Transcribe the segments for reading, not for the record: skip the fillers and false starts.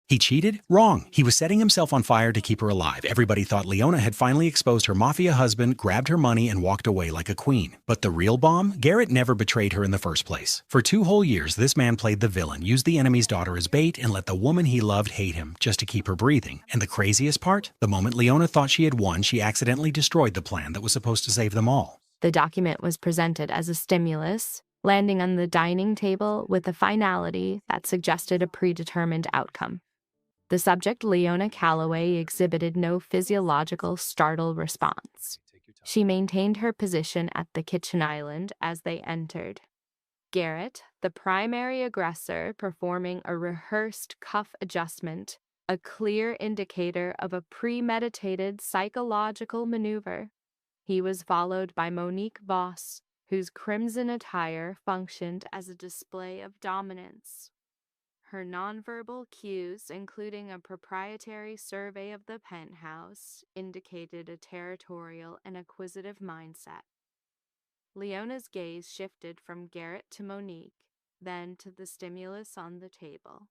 He cheated? Wrong. He was setting himself on fire to keep her alive. Everybody thought Leona had finally exposed her mafia husband, grabbed her money, and walked away like a queen. But the real bomb? Garrett never betrayed her in the first place. For 2 whole years, this man played the villain, used the enemy's daughter as bait, and let the woman he loved hate him just to keep her breathing. And the craziest part? The moment Leona thought she had won, she accidentally destroyed the plan that was supposed to save them all. The document was presented as a stimulus, landing on the dining table with a finality that suggested a predetermined outcome. The subject, Leona Calloway, exhibited no physiological startle response. She maintained her position at the kitchen island as they entered. Garrett, the primary aggressor, performing a rehearsed cuff adjustment, a clear indicator of a premeditated psychological maneuver. He was followed by Monique Voss, whose crimson attire functioned as a display of dominance. Her nonverbal cues, including a proprietary survey of the penthouse, indicated a territorial and acquisitive mindset. Leona's gaze shifted from Garrett to Monique, then to the stimulus on the table.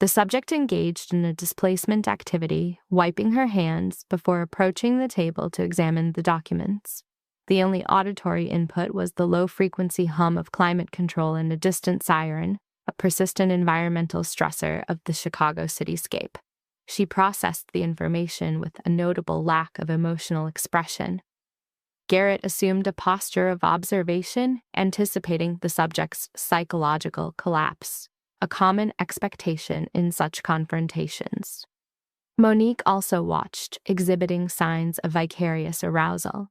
The subject engaged in a displacement activity, wiping her hands before approaching the table to examine the documents. The only auditory input was the low-frequency hum of climate control and a distant siren, a persistent environmental stressor of the Chicago cityscape. She processed the information with a notable lack of emotional expression. Garrett assumed a posture of observation, anticipating the subject's psychological collapse, a common expectation in such confrontations. Monique also watched, exhibiting signs of vicarious arousal.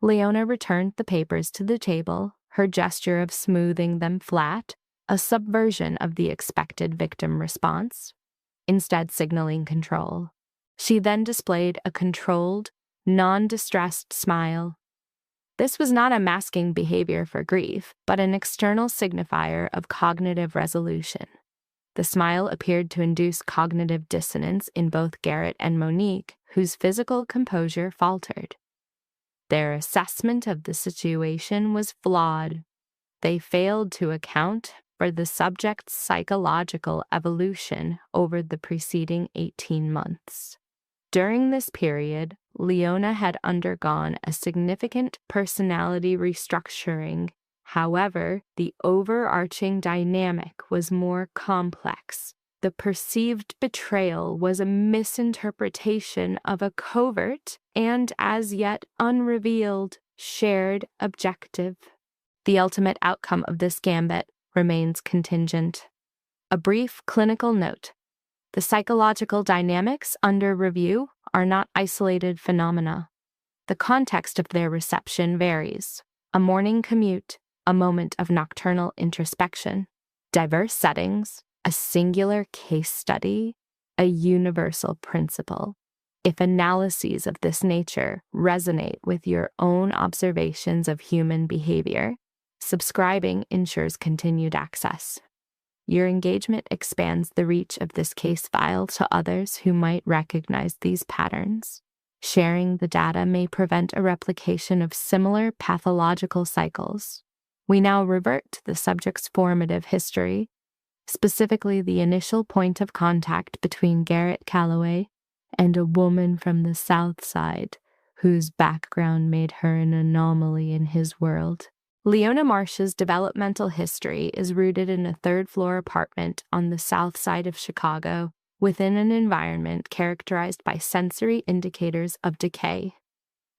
Leona returned the papers to the table, her gesture of smoothing them flat, a subversion of the expected victim response, instead signaling control. She then displayed a controlled, non-distressed smile. This was not a masking behavior for grief, but an external signifier of cognitive resolution. The smile appeared to induce cognitive dissonance in both Garrett and Monique, whose physical composure faltered. Their assessment of the situation was flawed. They failed to account for the subject's psychological evolution over the preceding 18 months. During this period, Leona had undergone a significant personality restructuring. However, the overarching dynamic was more complex. The perceived betrayal was a misinterpretation of a covert and as yet unrevealed shared objective. The ultimate outcome of this gambit remains contingent. A brief clinical note. The psychological dynamics under review are not isolated phenomena. The context of their reception varies. A morning commute, a moment of nocturnal introspection, diverse settings, a singular case study, a universal principle. If analyses of this nature resonate with your own observations of human behavior, subscribing ensures continued access. Your engagement expands the reach of this case file to others who might recognize these patterns. Sharing the data may prevent a replication of similar pathological cycles. We now revert to the subject's formative history, specifically the initial point of contact between Garrett Calloway and a woman from the South Side, whose background made her an anomaly in his world. Leona Marsh's developmental history is rooted in a third-floor apartment on the south side of Chicago, within an environment characterized by sensory indicators of decay.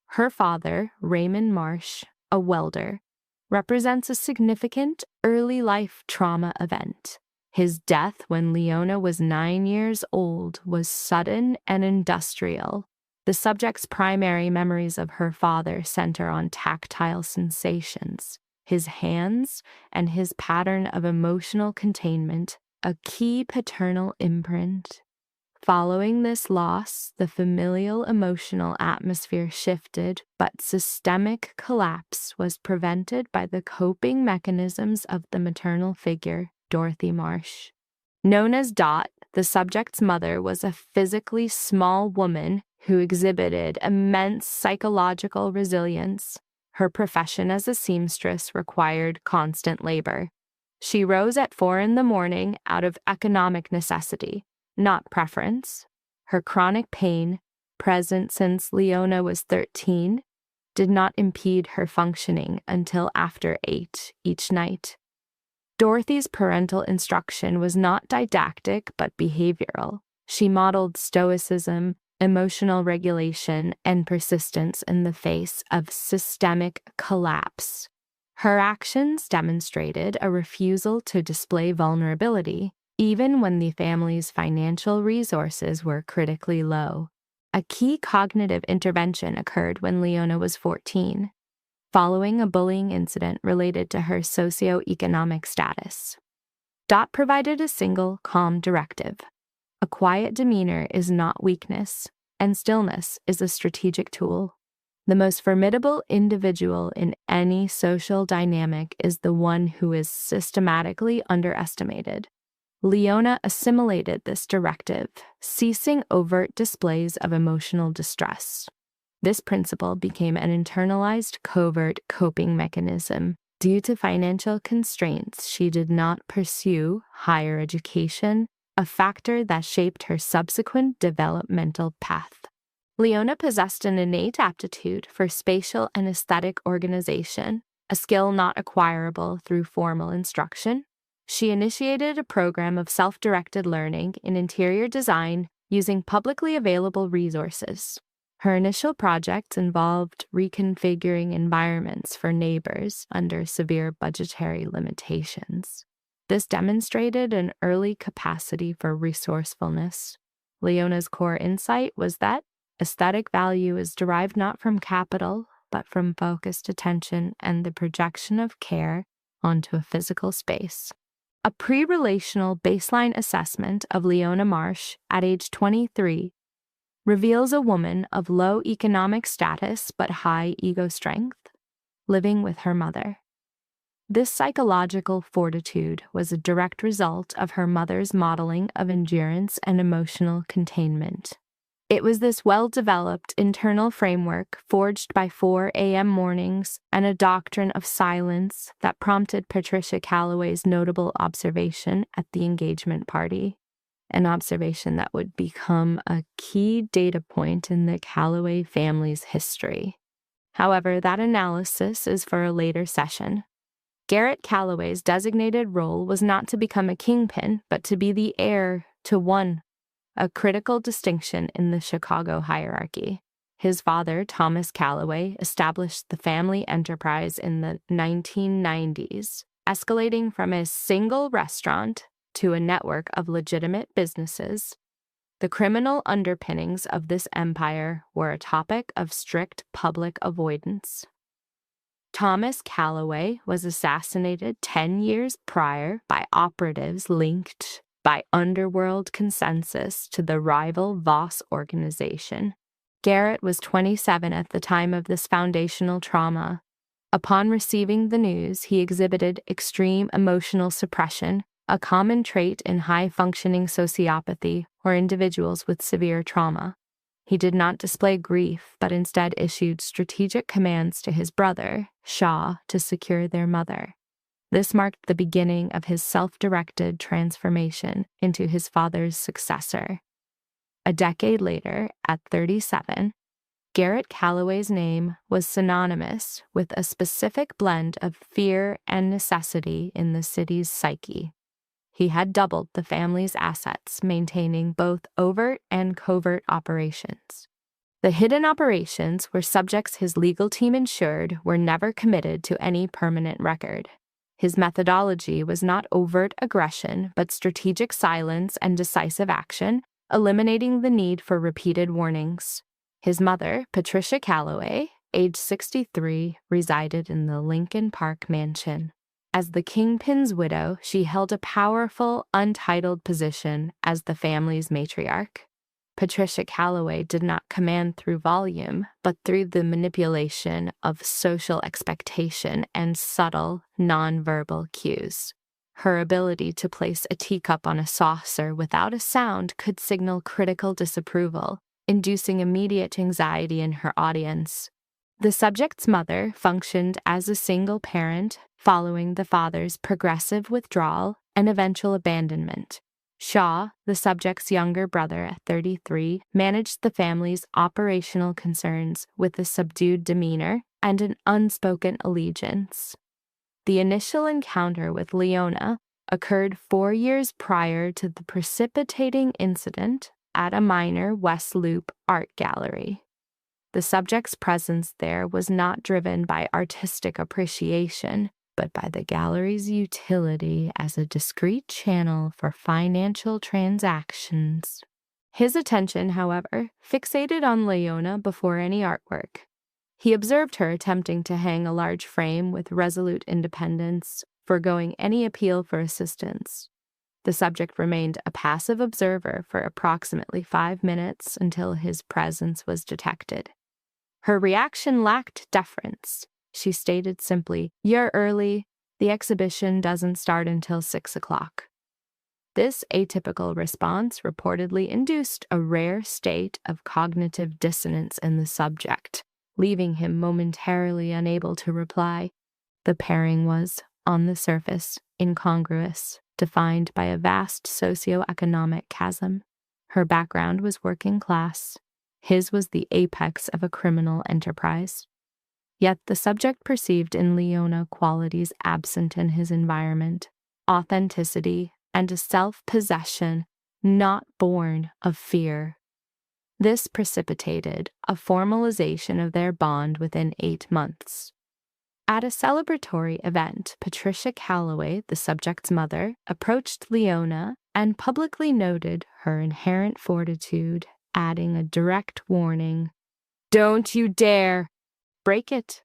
Her father, Raymond Marsh, a welder, represents a significant early life trauma event. His death when Leona was 9 years old was sudden and industrial. The subject's primary memories of her father center on tactile sensations, his hands, and his pattern of emotional containment, a key paternal imprint. Following this loss, the familial emotional atmosphere shifted, but systemic collapse was prevented by the coping mechanisms of the maternal figure, Dorothy Marsh. Known as Dot, the subject's mother was a physically small woman who exhibited immense psychological resilience. Her profession as a seamstress required constant labor. She rose at 4 a.m. out of economic necessity, not preference. Her chronic pain, present since Leona was 13, did not impede her functioning until after 8 each night. Dorothy's parental instruction was not didactic but behavioral. She modeled stoicism, emotional regulation, and persistence in the face of systemic collapse. Her actions demonstrated a refusal to display vulnerability, even when the family's financial resources were critically low. A key cognitive intervention occurred when Leona was 14, following a bullying incident related to her socioeconomic status. Dot provided a single, calm directive. A quiet demeanor is not weakness, and stillness is a strategic tool. The most formidable individual in any social dynamic is the one who is systematically underestimated. Leona assimilated this directive, ceasing overt displays of emotional distress. This principle became an internalized covert coping mechanism. Due to financial constraints, she did not pursue higher education, a factor that shaped her subsequent developmental path. Leona possessed an innate aptitude for spatial and aesthetic organization, a skill not acquirable through formal instruction. She initiated a program of self-directed learning in interior design using publicly available resources. Her initial projects involved reconfiguring environments for neighbors under severe budgetary limitations. This demonstrated an early capacity for resourcefulness. Leona's core insight was that aesthetic value is derived not from capital, but from focused attention and the projection of care onto a physical space. A pre-relational baseline assessment of Leona Marsh at age 23 reveals a woman of low economic status but high ego strength, living with her mother. This psychological fortitude was a direct result of her mother's modeling of endurance and emotional containment. It was this well-developed internal framework forged by 4 a.m. mornings and a doctrine of silence that prompted Patricia Calloway's notable observation at the engagement party, an observation that would become a key data point in the Calloway family's history. However, that analysis is for a later session. Garrett Calloway's designated role was not to become a kingpin, but to be the heir to one, a critical distinction in the Chicago hierarchy. His father, Thomas Calloway, established the family enterprise in the 1990s, escalating from a single restaurant to a network of legitimate businesses. The criminal underpinnings of this empire were a topic of strict public avoidance. Thomas Calloway was assassinated 10 years prior by operatives linked by underworld consensus to the rival Voss organization. Garrett was 27 at the time of this foundational trauma. Upon receiving the news, he exhibited extreme emotional suppression, a common trait in high-functioning sociopathy or individuals with severe trauma. He did not display grief, but instead issued strategic commands to his brother, Shaw, to secure their mother. This marked the beginning of his self-directed transformation into his father's successor. A decade later, at 37, Garrett Calloway's name was synonymous with a specific blend of fear and necessity in the city's psyche. He had doubled the family's assets, maintaining both overt and covert operations. The hidden operations, where subjects his legal team ensured were never committed to any permanent record. His methodology was not overt aggression, but strategic silence and decisive action, eliminating the need for repeated warnings. His mother, Patricia Calloway, age 63, resided in the Lincoln Park mansion. As the kingpin's widow, she held a powerful, untitled position as the family's matriarch. Patricia Calloway did not command through volume, but through the manipulation of social expectation and subtle, nonverbal cues. Her ability to place a teacup on a saucer without a sound could signal critical disapproval, inducing immediate anxiety in her audience. The subject's mother functioned as a single parent, following the father's progressive withdrawal and eventual abandonment. Shaw, the subject's younger brother at 33, managed the family's operational concerns with a subdued demeanor and an unspoken allegiance. The initial encounter with Leona occurred 4 years prior to the precipitating incident at a minor West Loop art gallery. The subject's presence there was not driven by artistic appreciation, but by the gallery's utility as a discrete channel for financial transactions. His attention, however, fixated on Leona before any artwork. He observed her attempting to hang a large frame with resolute independence, foregoing any appeal for assistance. The subject remained a passive observer for approximately 5 minutes until his presence was detected. Her reaction lacked deference. She stated simply, "You're early. The exhibition doesn't start until 6 o'clock." This atypical response reportedly induced a rare state of cognitive dissonance in the subject, leaving him momentarily unable to reply. The pairing was, on the surface, incongruous, defined by a vast socioeconomic chasm. Her background was working class. His was the apex of a criminal enterprise. Yet the subject perceived in Leona qualities absent in his environment: authenticity and a self-possession not born of fear. This precipitated a formalization of their bond within 8 months. At a celebratory event, Patricia Calloway, the subject's mother, approached Leona and publicly noted her inherent fortitude, adding a direct warning, "Don't you dare break it."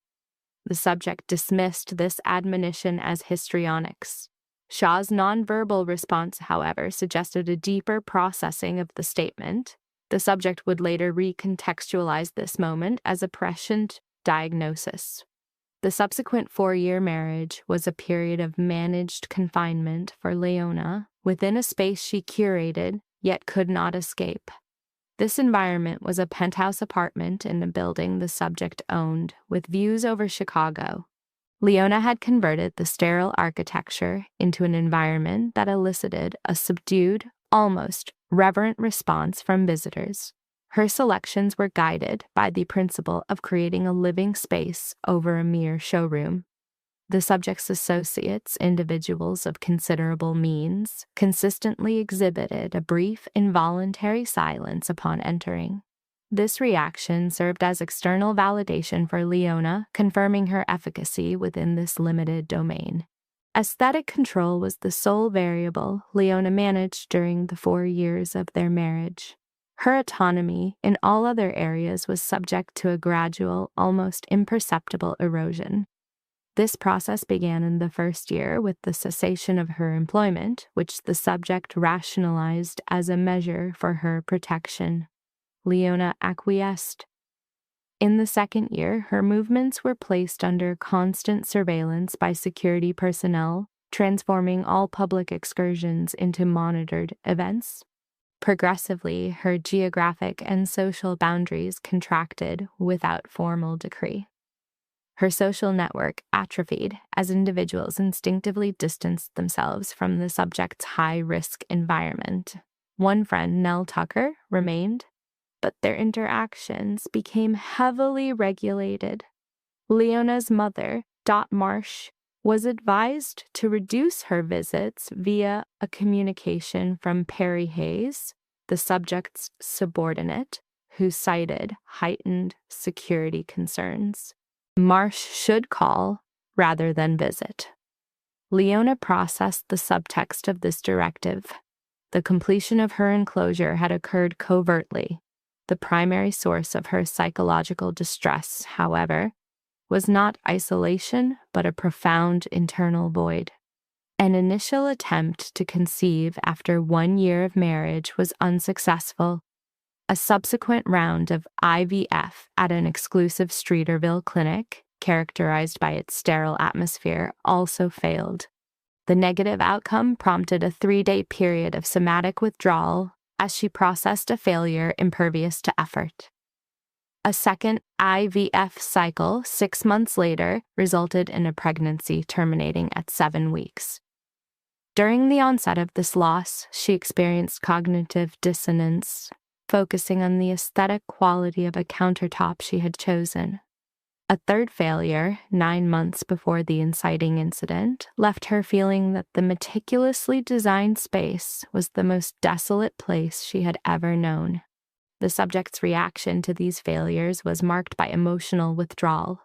The subject dismissed this admonition as histrionics. Shaw's nonverbal response, however, suggested a deeper processing of the statement. The subject would later recontextualize this moment as a prescient diagnosis. The subsequent 4-year marriage was a period of managed confinement for Leona within a space she curated yet could not escape. This environment was a penthouse apartment in a building the subject owned, with views over Chicago. Leona had converted the sterile architecture into an environment that elicited a subdued, almost reverent response from visitors. Her selections were guided by the principle of creating a living space over a mere showroom. The subject's associates, individuals of considerable means, consistently exhibited a brief, involuntary silence upon entering. This reaction served as external validation for Leona, confirming her efficacy within this limited domain. Aesthetic control was the sole variable Leona managed during the 4 years of their marriage. Her autonomy in all other areas was subject to a gradual, almost imperceptible erosion. This process began in the first year with the cessation of her employment, which the subject rationalized as a measure for her protection. Leona acquiesced. In the second year, her movements were placed under constant surveillance by security personnel, transforming all public excursions into monitored events. Progressively, her geographic and social boundaries contracted without formal decree. Her social network atrophied as individuals instinctively distanced themselves from the subject's high-risk environment. One friend, Nell Tucker, remained, but their interactions became heavily regulated. Leona's mother, Dot Marsh, was advised to reduce her visits via a communication from Perry Hayes, the subject's subordinate, who cited heightened security concerns. Marsh should call rather than visit. Leona processed the subtext of this directive. The completion of her enclosure had occurred covertly. The primary source of her psychological distress, however, was not isolation, but a profound internal void. An initial attempt to conceive after 1 year of marriage was unsuccessful. A subsequent round of IVF at an exclusive Streeterville clinic, characterized by its sterile atmosphere, also failed. The negative outcome prompted a 3-day period of somatic withdrawal as she processed a failure impervious to effort. A second IVF cycle 6 months later resulted in a pregnancy terminating at 7 weeks. During the onset of this loss, she experienced cognitive dissonance, focusing on the aesthetic quality of a countertop she had chosen. A third failure, 9 months before the inciting incident, left her feeling that the meticulously designed space was the most desolate place she had ever known. The subject's reaction to these failures was marked by emotional withdrawal.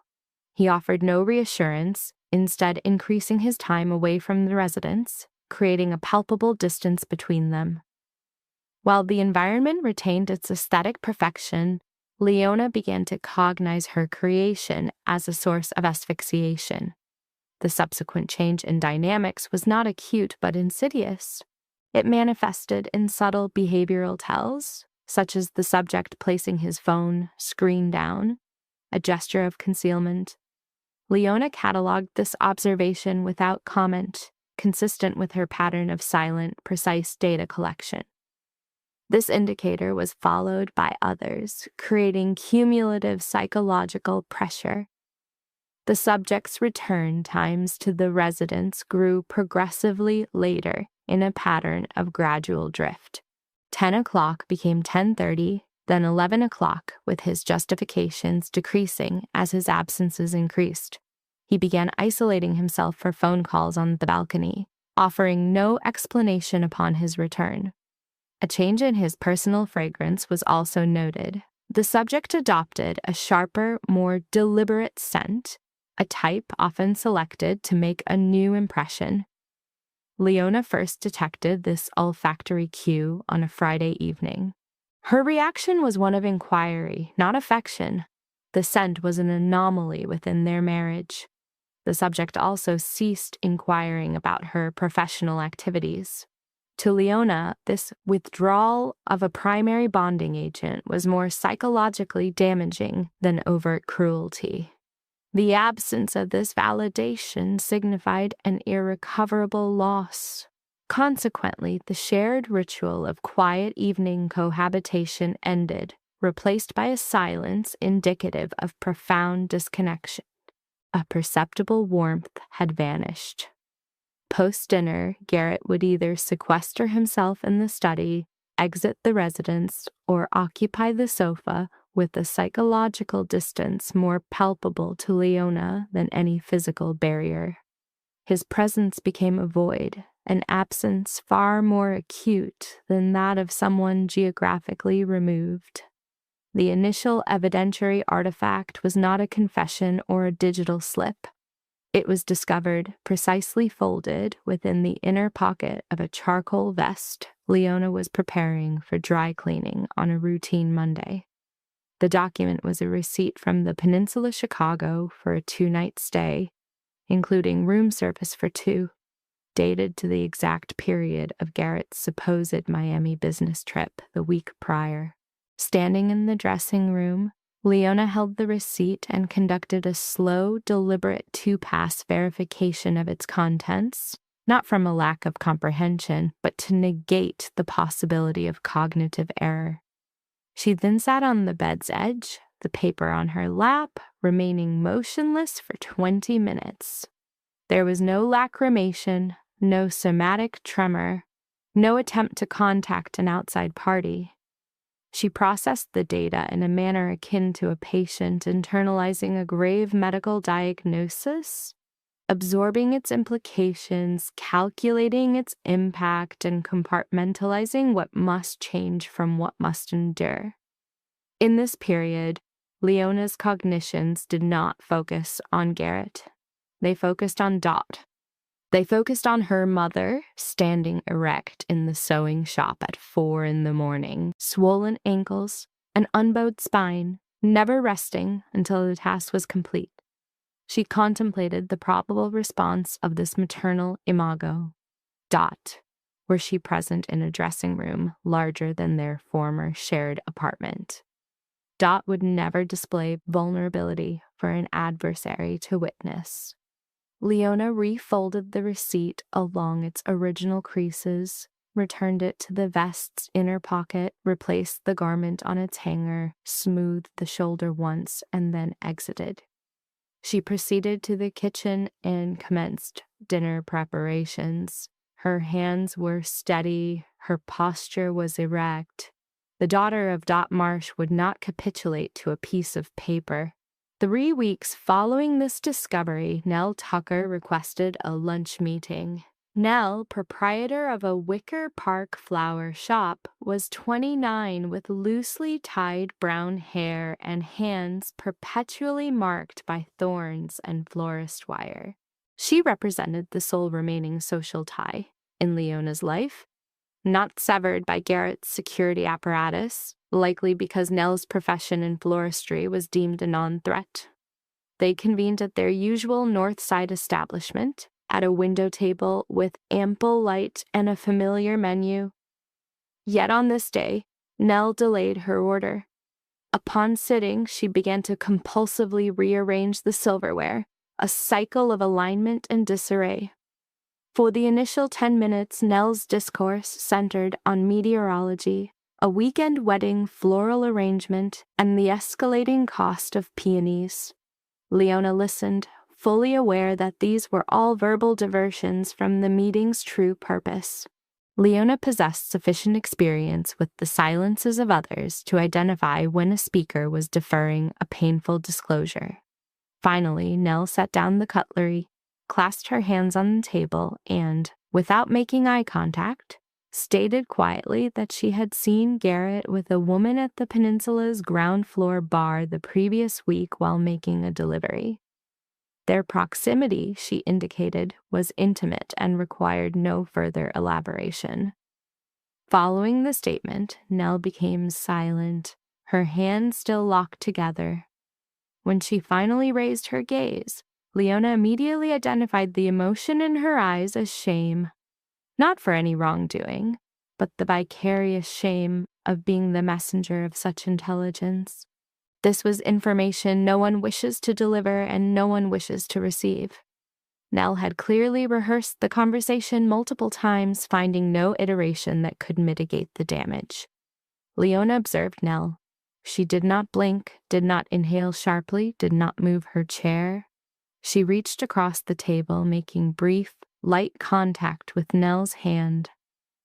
He offered no reassurance, instead increasing his time away from the residence, creating a palpable distance between them. While the environment retained its aesthetic perfection, Leona began to cognize her creation as a source of asphyxiation. The subsequent change in dynamics was not acute but insidious. It manifested in subtle behavioral tells, such as the subject placing his phone screen down, a gesture of concealment. Leona cataloged this observation without comment, consistent with her pattern of silent, precise data collection. This indicator was followed by others, creating cumulative psychological pressure. The subject's return times to the residence grew progressively later in a pattern of gradual drift. 10 o'clock became 10:30, then 11 o'clock, with his justifications decreasing as his absences increased. He began isolating himself for phone calls on the balcony, offering no explanation upon his return. A change in his personal fragrance was also noted. The subject adopted a sharper, more deliberate scent, a type often selected to make a new impression. Leona first detected this olfactory cue on a Friday evening. Her reaction was one of inquiry, not affection. The scent was an anomaly within their marriage. The subject also ceased inquiring about her professional activities. To Leona, this withdrawal of a primary bonding agent was more psychologically damaging than overt cruelty. The absence of this validation signified an irrecoverable loss. Consequently, the shared ritual of quiet evening cohabitation ended, replaced by a silence indicative of profound disconnection. A perceptible warmth had vanished. Post-dinner, Garrett would either sequester himself in the study, exit the residence, or occupy the sofa with a psychological distance more palpable to Leona than any physical barrier. His presence became a void, an absence far more acute than that of someone geographically removed. The initial evidentiary artifact was not a confession or a digital slip. It was discovered precisely folded within the inner pocket of a charcoal vest Leona was preparing for dry cleaning on a routine Monday. The document was a receipt from the Peninsula Chicago for a 2-night stay, including room service for 2, dated to the exact period of Garrett's supposed Miami business trip the week prior. Standing in the dressing room, Leona held the receipt and conducted a slow, deliberate 2-pass verification of its contents, not from a lack of comprehension, but to negate the possibility of cognitive error. She then sat on the bed's edge, the paper on her lap, remaining motionless for 20 minutes. There was no lacrimation, no somatic tremor, no attempt to contact an outside party. She processed the data in a manner akin to a patient internalizing a grave medical diagnosis, absorbing its implications, calculating its impact, and compartmentalizing what must change from what must endure. In this period, Leona's cognitions did not focus on Garrett. They focused on Dot. They focused on her mother, standing erect in the sewing shop at 4 a.m, swollen ankles, an unbowed spine, never resting until the task was complete. She contemplated the probable response of this maternal imago. Dot, were she present in a dressing room larger than their former shared apartment. Dot would never display vulnerability for an adversary to witness. Leona refolded the receipt along its original creases, returned it to the vest's inner pocket, replaced the garment on its hanger, smoothed the shoulder once, and then exited. She proceeded to the kitchen and commenced dinner preparations. Her hands were steady, her posture was erect. The daughter of Dot Marsh would not capitulate to a piece of paper. 3 weeks following this discovery, Nell Tucker requested a lunch meeting. Nell, proprietor of a Wicker Park flower shop, was 29 with loosely tied brown hair and hands perpetually marked by thorns and florist wire. She represented the sole remaining social tie in Leona's life, not severed by Garrett's security apparatus, likely because Nell's profession in floristry was deemed a non-threat. They convened at their usual North Side establishment, at a window table with ample light and a familiar menu. Yet on this day, Nell delayed her order. Upon sitting, she began to compulsively rearrange the silverware, a cycle of alignment and disarray. For the initial 10 minutes, Nell's discourse centered on meteorology, a weekend wedding floral arrangement, and the escalating cost of peonies. Leona listened, fully aware that these were all verbal diversions from the meeting's true purpose. Leona possessed sufficient experience with the silences of others to identify when a speaker was deferring a painful disclosure. Finally, Nell set down the cutlery, clasped her hands on the table, and, without making eye contact, stated quietly that she had seen Garrett with a woman at the peninsula's ground floor bar the previous week while making a delivery. Their proximity, she indicated, was intimate and required no further elaboration. Following the statement, Nell became silent, her hands still locked together. When she finally raised her gaze, Leona immediately identified the emotion in her eyes as shame. Not for any wrongdoing, but the vicarious shame of being the messenger of such intelligence. This was information no one wishes to deliver and no one wishes to receive. Nell had clearly rehearsed the conversation multiple times, finding no iteration that could mitigate the damage. Leona observed Nell. She did not blink, did not inhale sharply, did not move her chair. She reached across the table, making brief, light contact with Nell's hand,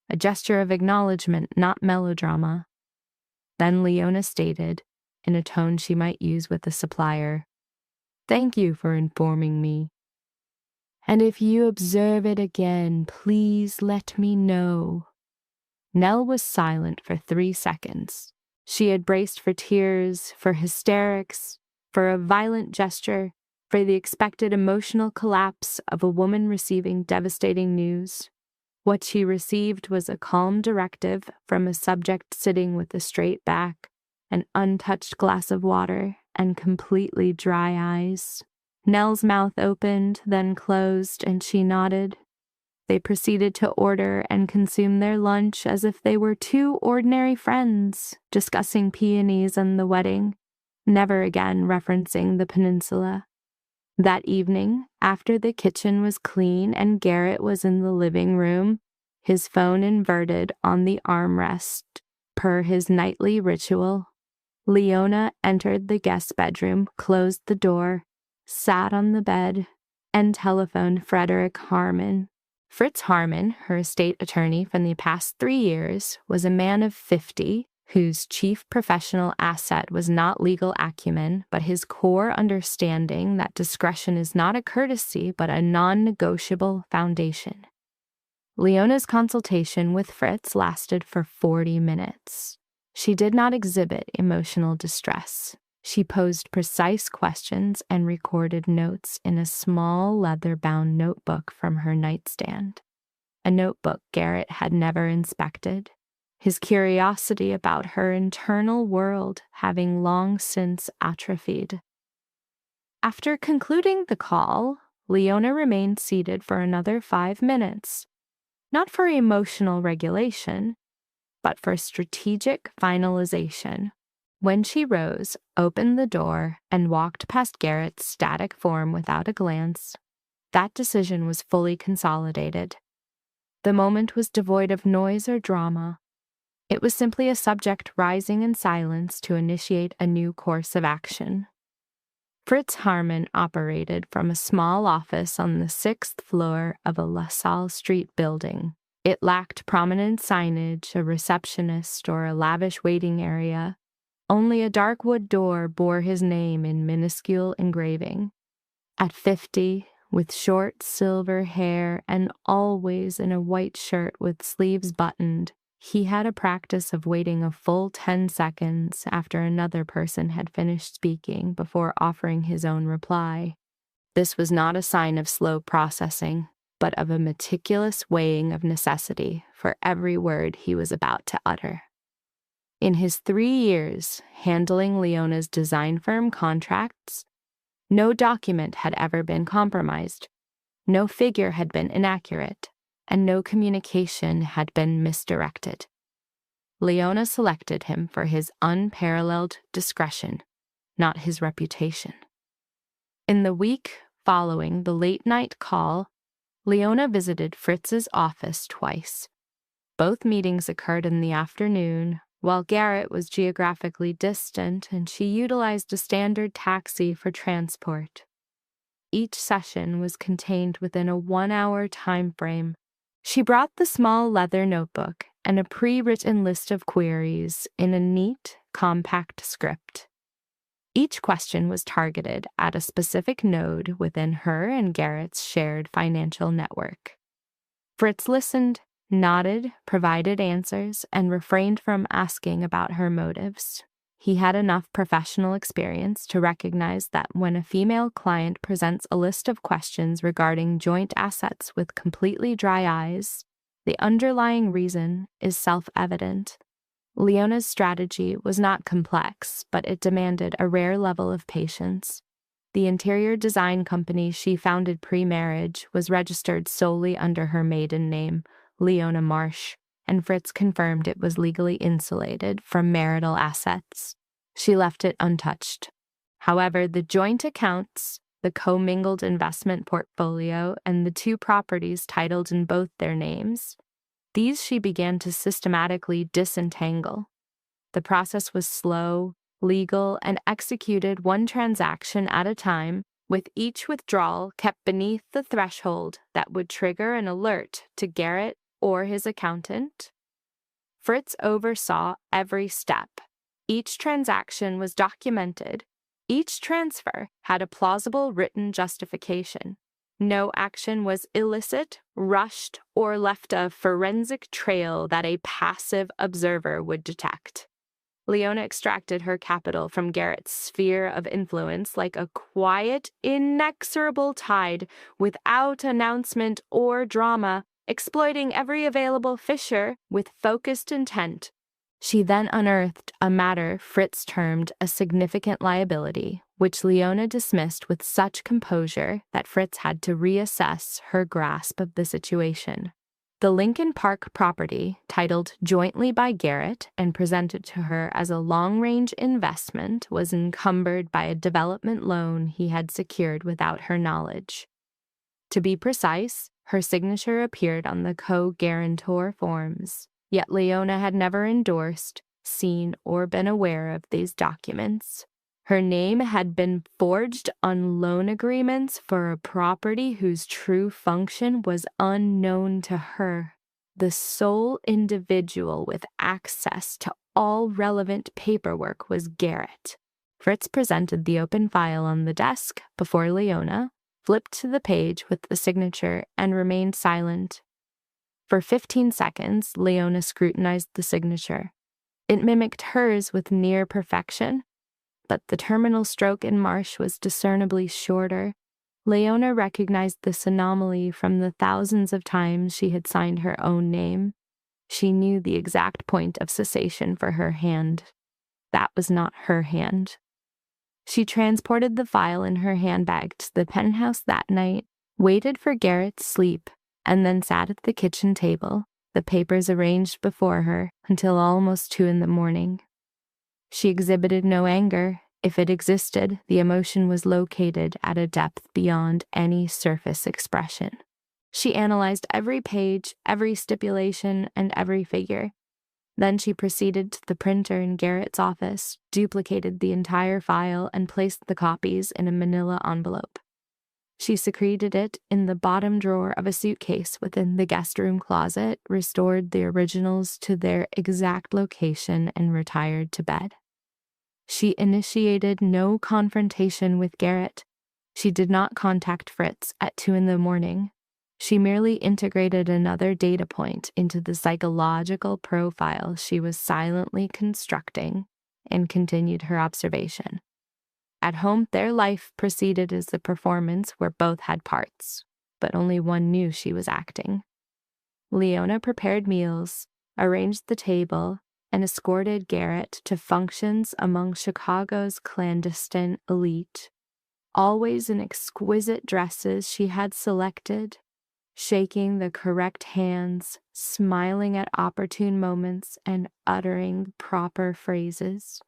a gesture of acknowledgement, not melodrama. Then Leona stated, in a tone she might use with a supplier, "Thank you for informing me. And if you observe it again, please let me know." Nell was silent for 3 seconds. She had braced for tears, for hysterics, for a violent gesture, for the expected emotional collapse of a woman receiving devastating news. What she received was a calm directive from a subject sitting with a straight back, an untouched glass of water, and completely dry eyes. Nell's mouth opened, then closed, and she nodded. They proceeded to order and consume their lunch as if they were two ordinary friends, discussing peonies and the wedding, never again referencing the peninsula. That evening, after the kitchen was clean and Garrett was in the living room, his phone inverted on the armrest, per his nightly ritual, Leona entered the guest bedroom, closed the door, sat on the bed, and telephoned Frederick Harmon. Fritz Harmon, her estate attorney from the past 3 years, was a man of 50 whose chief professional asset was not legal acumen, but his core understanding that discretion is not a courtesy but a non-negotiable foundation. Leona's consultation with Fritz lasted for 40 minutes. She did not exhibit emotional distress. She posed precise questions and recorded notes in a small leather-bound notebook from her nightstand, a notebook Garrett had never inspected, his curiosity about her internal world having long since atrophied. After concluding the call, Leona remained seated for another 5 minutes, not for emotional regulation, but for strategic finalization. When she rose, opened the door, and walked past Garrett's static form without a glance, that decision was fully consolidated. The moment was devoid of noise or drama. It was simply a subject rising in silence to initiate a new course of action. Fritz Harmon operated from a small office on the 6th floor of a LaSalle Street building. It lacked prominent signage, a receptionist, or a lavish waiting area. Only a dark wood door bore his name in minuscule engraving. At 50, with short silver hair and always in a white shirt with sleeves buttoned, he had a practice of waiting a full 10 seconds after another person had finished speaking before offering his own reply. This was not a sign of slow processing, but of a meticulous weighing of necessity for every word he was about to utter. In his 3 years handling Leona's design firm contracts, no document had ever been compromised, no figure had been inaccurate, and no communication had been misdirected. Leona selected him for his unparalleled discretion, not his reputation. In the week following the late-night call, Leona visited Fritz's office twice. Both meetings occurred in the afternoon, while Garrett was geographically distant and she utilized a standard taxi for transport. Each session was contained within a 1-hour time frame. She brought the small leather notebook and a pre-written list of queries in a neat, compact script. Each question was targeted at a specific node within her and Garrett's shared financial network. Fritz listened, nodded, provided answers, and refrained from asking about her motives. He had enough professional experience to recognize that when a female client presents a list of questions regarding joint assets with completely dry eyes, the underlying reason is self-evident. Leona's strategy was not complex, but it demanded a rare level of patience. The interior design company she founded pre-marriage was registered solely under her maiden name, Leona Marsh, and Fritz confirmed it was legally insulated from marital assets. She left it untouched. However, the joint accounts, the commingled investment portfolio, and the 2 properties titled in both their names, these she began to systematically disentangle. The process was slow, legal, and executed one transaction at a time, with each withdrawal kept beneath the threshold that would trigger an alert to Garrett or his accountant. Fritz oversaw every step. Each transaction was documented. Each transfer had a plausible written justification. No action was illicit, rushed, or left a forensic trail that a passive observer would detect. Leona extracted her capital from Garrett's sphere of influence like a quiet, inexorable tide without announcement or drama, exploiting every available fissure with focused intent. She then unearthed a matter Fritz termed a significant liability, which Leona dismissed with such composure that Fritz had to reassess her grasp of the situation. The Lincoln Park property, titled jointly by Garrett and presented to her as a long-range investment, was encumbered by a development loan he had secured without her knowledge. To be precise, her signature appeared on the co-guarantor forms, yet Leona had never endorsed, seen, or been aware of these documents. Her name had been forged on loan agreements for a property whose true function was unknown to her. The sole individual with access to all relevant paperwork was Garrett. Fritz presented the open file on the desk before Leona, flipped to the page with the signature, and remained silent. For 15 seconds, Leona scrutinized the signature. It mimicked hers with near perfection, but the terminal stroke in Marsh was discernibly shorter. Leona recognized this anomaly from the thousands of times she had signed her own name. She knew the exact point of cessation for her hand. That was not her hand. She transported the file in her handbag to the penthouse that night, waited for Garrett's sleep, and then sat at the kitchen table, the papers arranged before her, until almost 2 a.m. She exhibited no anger. If it existed, the emotion was located at a depth beyond any surface expression. She analyzed every page, every stipulation, and every figure. Then she proceeded to the printer in Garrett's office, duplicated the entire file, and placed the copies in a manila envelope. She secreted it in the bottom drawer of a suitcase within the guest room closet, restored the originals to their exact location, and retired to bed. She initiated no confrontation with Garrett. She did not contact Fritz at 2 a.m. She merely integrated another data point into the psychological profile she was silently constructing and continued her observation. At home, their life proceeded as a performance where both had parts, but only one knew she was acting. Leona prepared meals, arranged the table, and escorted Garrett to functions among Chicago's clandestine elite, always in exquisite dresses she had selected, shaking the correct hands, smiling at opportune moments, and uttering proper phrases.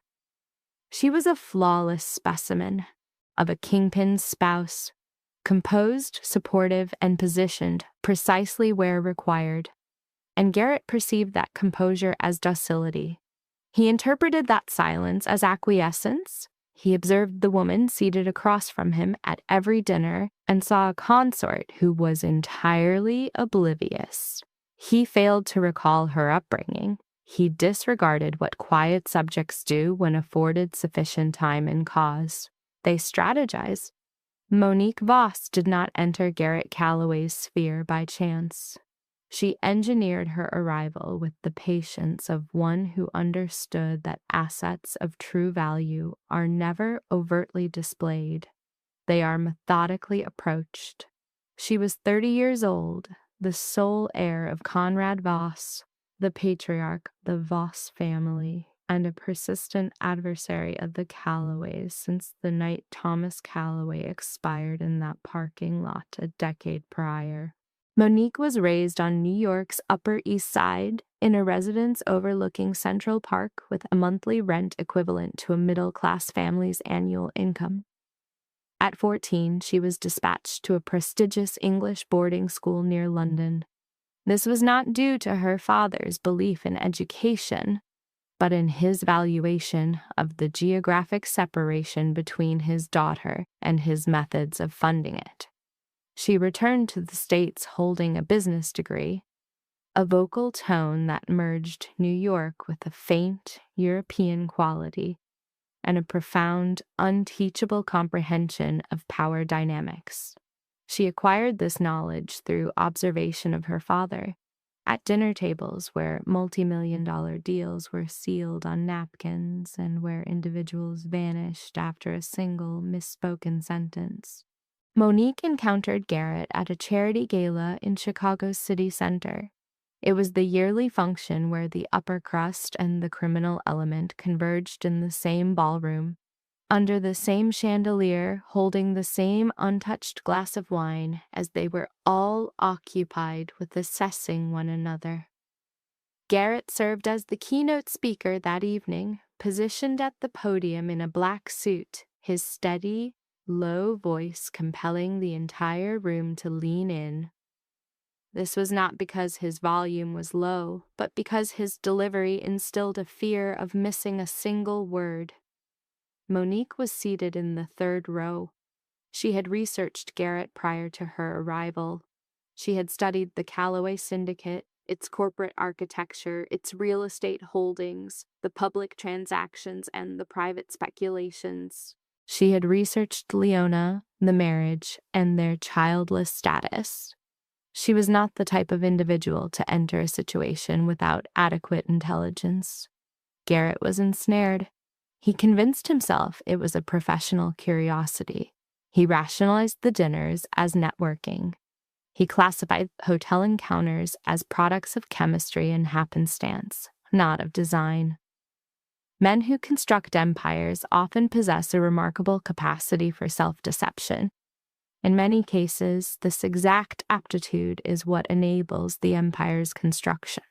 She was a flawless specimen of a kingpin's spouse, composed, supportive, and positioned precisely where required. And Garrett perceived that composure as docility. He interpreted that silence as acquiescence. He observed the woman seated across from him at every dinner and saw a consort who was entirely oblivious. He failed to recall her upbringing. He disregarded what quiet subjects do when afforded sufficient time and cause. They strategize. Monique Voss did not enter Garrett Calloway's sphere by chance. She engineered her arrival with the patience of one who understood that assets of true value are never overtly displayed. They are methodically approached. She was 30 years old, the sole heir of Conrad Voss, the patriarch of the Voss family, and a persistent adversary of the Calloways since the night Thomas Calloway expired in that parking lot a decade prior. Monique was raised on New York's Upper East Side in a residence overlooking Central Park with a monthly rent equivalent to a middle-class family's annual income. At 14, she was dispatched to a prestigious English boarding school near London. This was not due to her father's belief in education, but in his valuation of the geographic separation between his daughter and his methods of funding it. She returned to the States holding a business degree, a vocal tone that merged New York with a faint European quality and a profound, unteachable comprehension of power dynamics. She acquired this knowledge through observation of her father, at dinner tables where multi-million-dollar deals were sealed on napkins and where individuals vanished after a single misspoken sentence. Monique encountered Garrett at a charity gala in Chicago's city center. It was the yearly function where the upper crust and the criminal element converged in the same ballroom, under the same chandelier, holding the same untouched glass of wine, as they were all occupied with assessing one another. Garrett served as the keynote speaker that evening, positioned at the podium in a black suit, his steady, low voice compelling the entire room to lean in. This was not because his volume was low, but because his delivery instilled a fear of missing a single word. Monique was seated in the third row. She had researched Garrett prior to her arrival. She had studied the Calloway Syndicate, its corporate architecture, its real estate holdings, the public transactions, and the private speculations. She had researched Leona, the marriage, and their childless status. She was not the type of individual to enter a situation without adequate intelligence. Garrett was ensnared. He convinced himself it was a professional curiosity. He rationalized the dinners as networking. He classified hotel encounters as products of chemistry and happenstance, not of design. Men who construct empires often possess a remarkable capacity for self-deception. In many cases, this exact aptitude is what enables the empire's construction.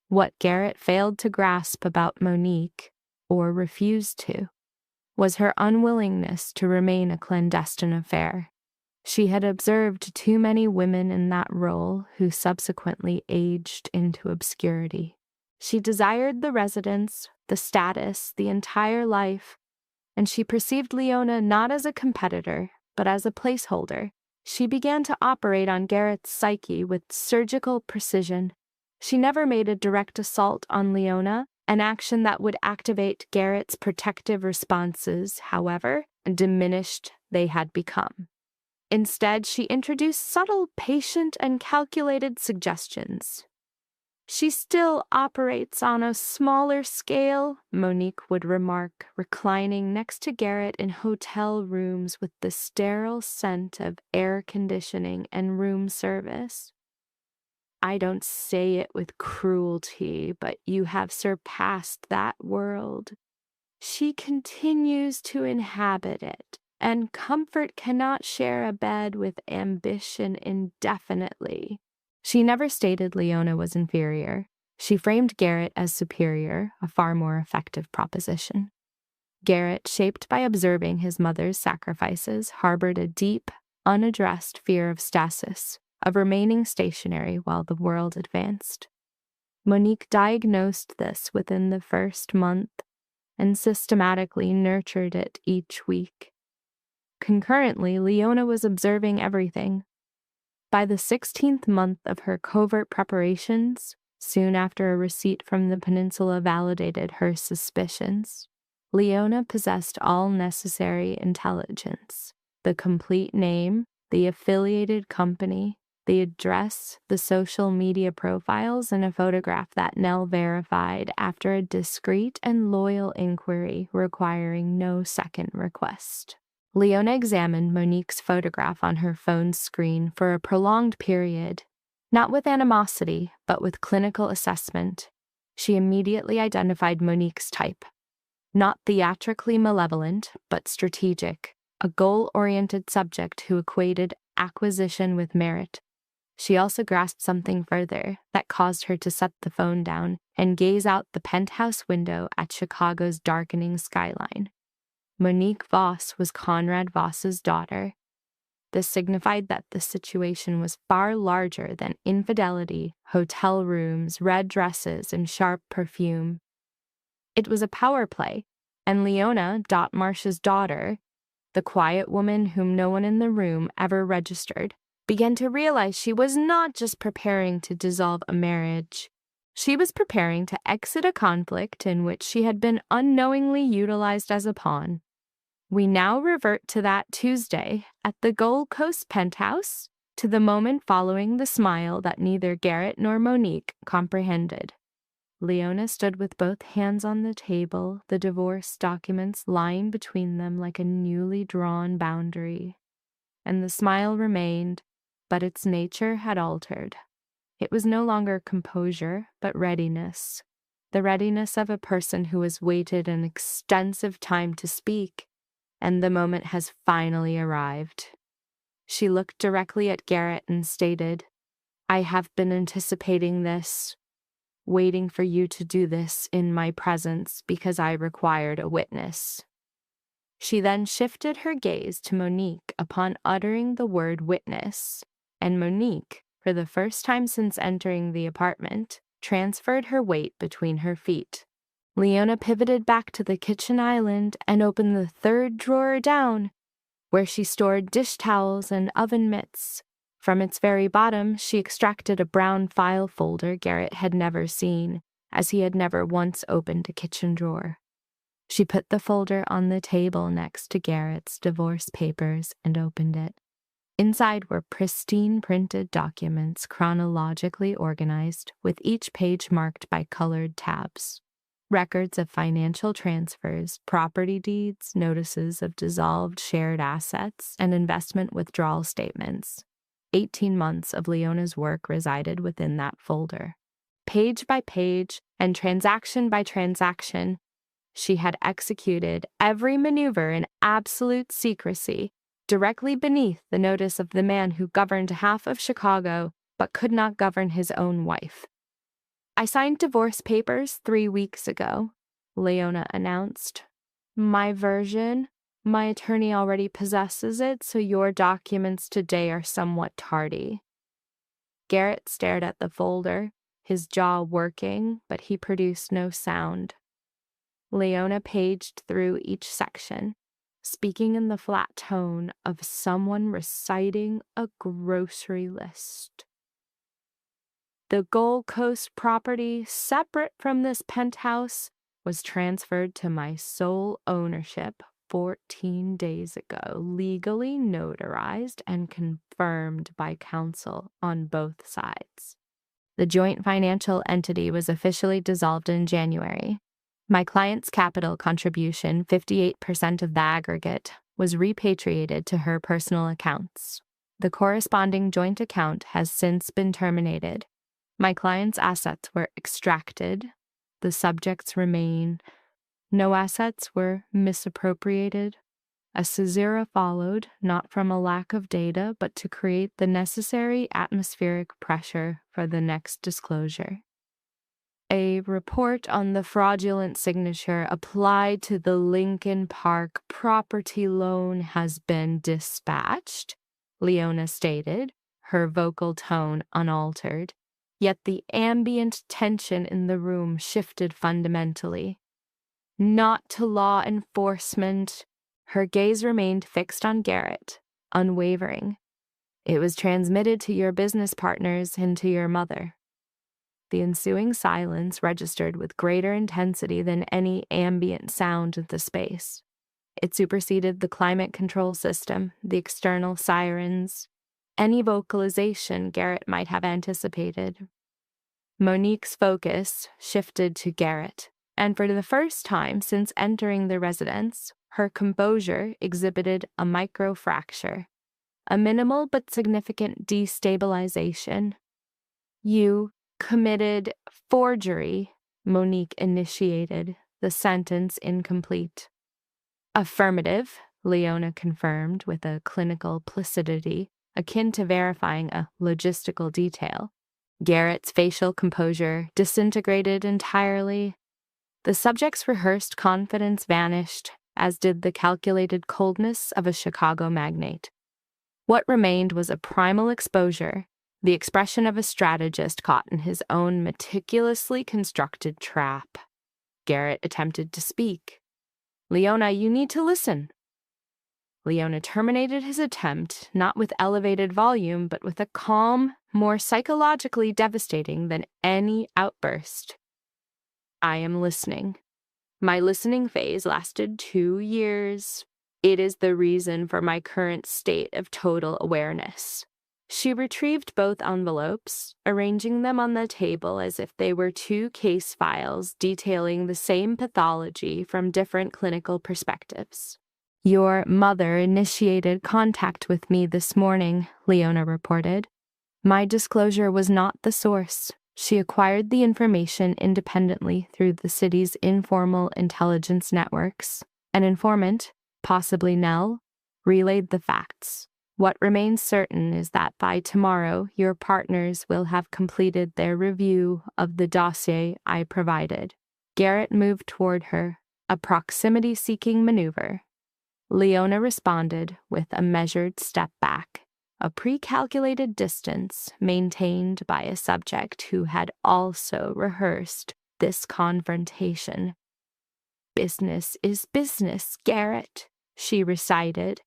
What Garrett failed to grasp about Monique, or refused to, was her unwillingness to remain a clandestine affair. She had observed too many women in that role who subsequently aged into obscurity. She desired the residence, the status, the entire life, and she perceived Leona not as a competitor, but as a placeholder. She began to operate on Garrett's psyche with surgical precision. She never made a direct assault on Leona, an action that would activate Garrett's protective responses, however diminished they had become. Instead, she introduced subtle, patient, and calculated suggestions. "She still operates on a smaller scale," Monique would remark, reclining next to Garrett in hotel rooms with the sterile scent of air conditioning and room service. "I don't say it with cruelty, but you have surpassed that world. She continues to inhabit it, and comfort cannot share a bed with ambition indefinitely." She never stated Leona was inferior. She framed Garrett as superior, a far more effective proposition. Garrett, shaped by observing his mother's sacrifices, harbored a deep, unaddressed fear of stasis, of remaining stationary while the world advanced. Monique diagnosed this within the first month and systematically nurtured it each week. Concurrently, Leona was observing everything. By the 16th month of her covert preparations, soon after a receipt from the peninsula validated her suspicions, Leona possessed all necessary intelligence: the complete name, the affiliated company, the address, the social media profiles, and a photograph that Nell verified after a discreet and loyal inquiry requiring no second request. Leona examined Monique's photograph on her phone's screen for a prolonged period, not with animosity, but with clinical assessment. She immediately identified Monique's type: not theatrically malevolent, but strategic, a goal-oriented subject who equated acquisition with merit. She also grasped something further that caused her to set the phone down and gaze out the penthouse window at Chicago's darkening skyline. Monique Voss was Conrad Voss's daughter. This signified that the situation was far larger than infidelity, hotel rooms, red dresses, and sharp perfume. It was a power play, and Leona, Dot Marsh's daughter, the quiet woman whom no one in the room ever registered, began to realize she was not just preparing to dissolve a marriage. She was preparing to exit a conflict in which she had been unknowingly utilized as a pawn. We now revert to that Tuesday at the Gold Coast penthouse, to the moment following the smile that neither Garrett nor Monique comprehended. Leona stood with both hands on the table, the divorce documents lying between them like a newly drawn boundary. And the smile remained, but its nature had altered. It was no longer composure, but readiness. The readiness of a person who has waited an extensive time to speak, and the moment has finally arrived. She looked directly at Garrett and stated, "I have been anticipating this, waiting for you to do this in my presence because I required a witness." She then shifted her gaze to Monique upon uttering the word witness, and Monique, for the first time since entering the apartment, transferred her weight between her feet. Leona pivoted back to the kitchen island and opened the third drawer down, where she stored dish towels and oven mitts. From its very bottom, she extracted a brown file folder Garrett had never seen, as he had never once opened a kitchen drawer. She put the folder on the table next to Garrett's divorce papers and opened it. Inside were pristine printed documents chronologically organized, with each page marked by colored tabs. Records of financial transfers, property deeds, notices of dissolved shared assets, and investment withdrawal statements. 18 months of Leona's work resided within that folder. Page by page and transaction by transaction, she had executed every maneuver in absolute secrecy, directly beneath the notice of the man who governed half of Chicago but could not govern his own wife. "I signed divorce papers 3 weeks ago," Leona announced. "My version, my attorney already possesses it, so your documents today are somewhat tardy." Garrett stared at the folder, his jaw working, but he produced no sound. Leona paged through each section, speaking in the flat tone of someone reciting a grocery list. The Gold Coast property, separate from this penthouse, was transferred to my sole ownership 14 days ago, legally notarized and confirmed by counsel on both sides. The joint financial entity was officially dissolved in January. My client's capital contribution, 58% of the aggregate, was repatriated to her personal accounts. The corresponding joint account has since been terminated. My client's assets were extracted. The subjects remain. No assets were misappropriated. A caesura followed, not from a lack of data, but to create the necessary atmospheric pressure for the next disclosure. A report on the fraudulent signature applied to the Lincoln Park property loan has been dispatched, Leona stated, her vocal tone unaltered. Yet the ambient tension in the room shifted fundamentally. Not to law enforcement. Her gaze remained fixed on Garrett, unwavering. It was transmitted to your business partners and to your mother. The ensuing silence registered with greater intensity than any ambient sound of the space. It superseded the climate control system, the external sirens, any vocalization Garrett might have anticipated. Monique's focus shifted to Garrett, and for the first time since entering the residence, her composure exhibited a microfracture, a minimal but significant destabilization. You committed forgery, Monique initiated, the sentence incomplete. Affirmative, Leona confirmed with a clinical placidity akin to verifying a logistical detail. Garrett's facial composure disintegrated entirely. The subject's rehearsed confidence vanished, as did the calculated coldness of a Chicago magnate. What remained was a primal exposure, the expression of a strategist caught in his own meticulously constructed trap. Garrett attempted to speak. "Leona, you need to listen." Leona terminated his attempt, not with elevated volume, but with a calm, more psychologically devastating than any outburst. "I am listening. My listening phase lasted 2 years. It is the reason for my current state of total awareness." She retrieved both envelopes, arranging them on the table as if they were 2 case files detailing the same pathology from different clinical perspectives. "Your mother initiated contact with me this morning," Leona reported. "My disclosure was not the source. She acquired the information independently through the city's informal intelligence networks. An informant, possibly Nell, relayed the facts. What remains certain is that by tomorrow, your partners will have completed their review of the dossier I provided." Garrett moved toward her, a proximity-seeking maneuver. Leona responded with a measured step back, a pre-calculated distance maintained by a subject who had also rehearsed this confrontation. "Business is business, Garrett," she recited.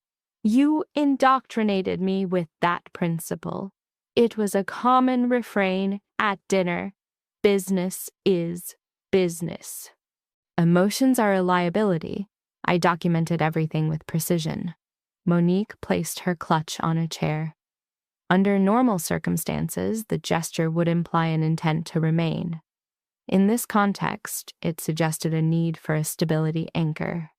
"You indoctrinated me with that principle. It was a common refrain at dinner. Business is business." "Emotions are a liability." I documented everything with precision. Monique placed her clutch on a chair. Under normal circumstances, the gesture would imply an intent to remain. In this context, it suggested a need for a stability anchor.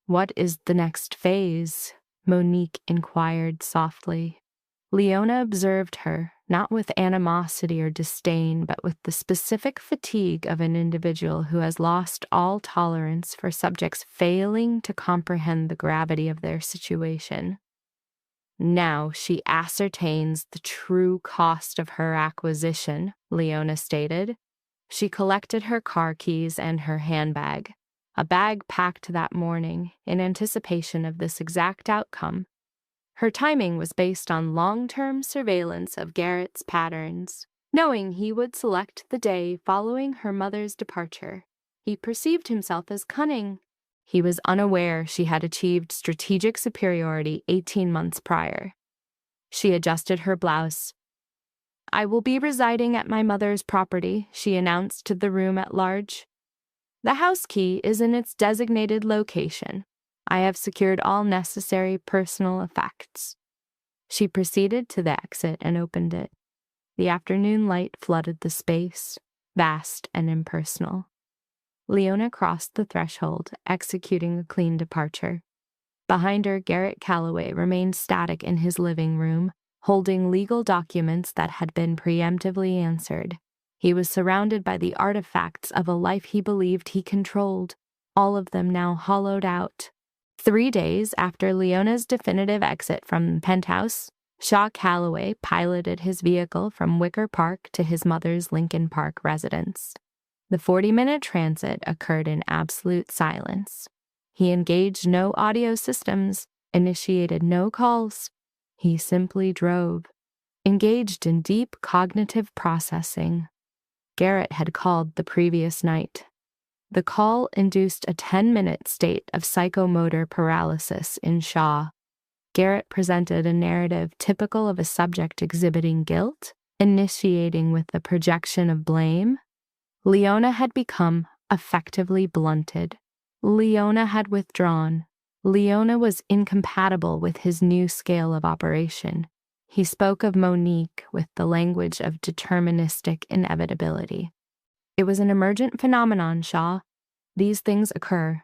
"What is the next phase?" Monique inquired softly. Leona observed her, not with animosity or disdain, but with the specific fatigue of an individual who has lost all tolerance for subjects failing to comprehend the gravity of their situation. "Now she ascertains the true cost of her acquisition," Leona stated. She collected her car keys and her handbag, a bag packed that morning in anticipation of this exact outcome. Her timing was based on long-term surveillance of Garrett's patterns. Knowing he would select the day following her mother's departure, he perceived himself as cunning. He was unaware she had achieved strategic superiority 18 months prior. She adjusted her blouse. "I will be residing at my mother's property," she announced to the room at large. "The house key is in its designated location. I have secured all necessary personal effects." She proceeded to the exit and opened it. The afternoon light flooded the space, vast and impersonal. Leona crossed the threshold, executing a clean departure. Behind her, Garrett Calloway remained static in his living room, holding legal documents that had been preemptively answered. He was surrounded by the artifacts of a life he believed he controlled, all of them now hollowed out. 3 days after Leona's definitive exit from the penthouse, Shaw Calloway piloted his vehicle from Wicker Park to his mother's Lincoln Park residence. The 40-minute transit occurred in absolute silence. He engaged no audio systems, initiated no calls. He simply drove, engaged in deep cognitive processing. Garrett had called the previous night. The call induced a 10-minute state of psychomotor paralysis in Shaw. Garrett presented a narrative typical of a subject exhibiting guilt, initiating with the projection of blame. Leona had become effectively blunted. Leona had withdrawn. Leona was incompatible with his new scale of operation. He spoke of Monique with the language of deterministic inevitability. "It was an emergent phenomenon, Shaw. These things occur."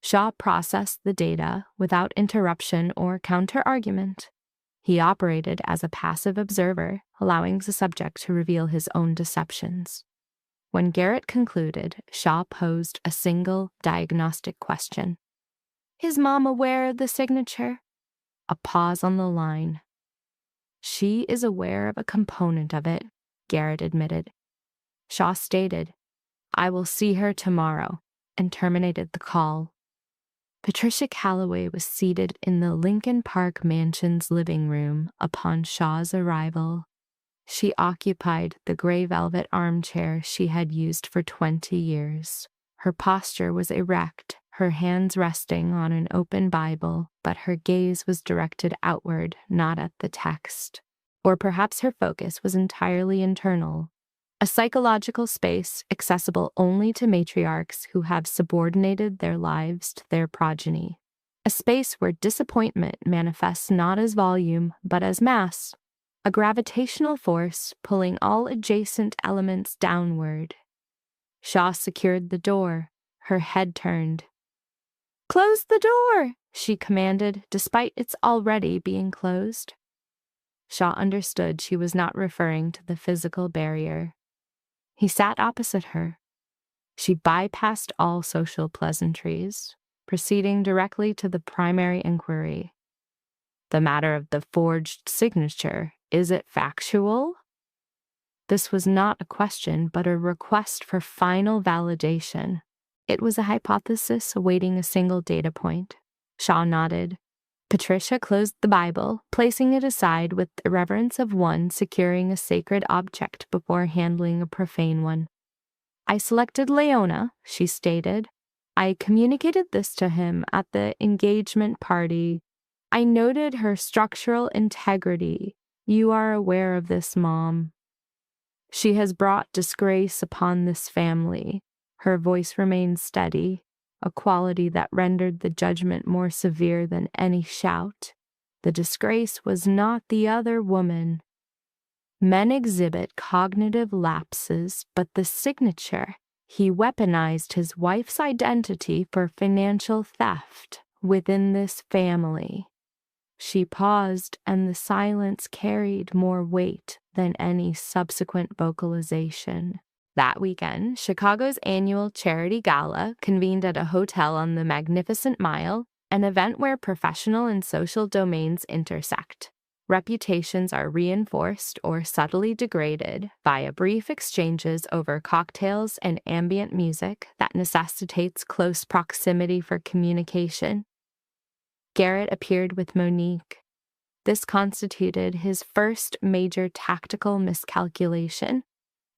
Shaw processed the data without interruption or counter-argument. He operated as a passive observer, allowing the subject to reveal his own deceptions. When Garrett concluded, Shaw posed a single diagnostic question. "Is Mom aware of the signature?" A pause on the line. "She is aware of a component of it," Garrett admitted. Shaw stated, "I will see her tomorrow," and terminated the call. Patricia Calloway was seated in the Lincoln Park Mansion's living room upon Shaw's arrival. She occupied the gray velvet armchair she had used for 20 years. Her posture was erect, her hands resting on an open Bible, but her gaze was directed outward, not at the text. Or perhaps her focus was entirely internal. A psychological space accessible only to matriarchs who have subordinated their lives to their progeny. A space where disappointment manifests not as volume, but as mass. A gravitational force pulling all adjacent elements downward. Shaw secured the door, her head turned. "Close the door," she commanded, despite its already being closed. Shaw understood she was not referring to the physical barrier. He sat opposite her. She bypassed all social pleasantries, proceeding directly to the primary inquiry. "The matter of the forged signature, is it factual?" This was not a question, but a request for final validation. It was a hypothesis awaiting a single data point. Shaw nodded. Patricia closed the Bible, placing it aside with the reverence of one securing a sacred object before handling a profane one. "I selected Leona," she stated. "I communicated this to him at the engagement party. I noted her structural integrity. You are aware of this, Mom. She has brought disgrace upon this family." Her voice remained steady, a quality that rendered the judgment more severe than any shout. The disgrace was not the other woman. Men exhibit cognitive lapses, but the signature, he weaponized his wife's identity for financial theft within this family. She paused, and the silence carried more weight than any subsequent vocalization. That weekend, Chicago's annual charity gala convened at a hotel on the Magnificent Mile, an event where professional and social domains intersect. Reputations are reinforced or subtly degraded via brief exchanges over cocktails and ambient music that necessitates close proximity for communication. Garrett appeared with Monique. This constituted his first major tactical miscalculation,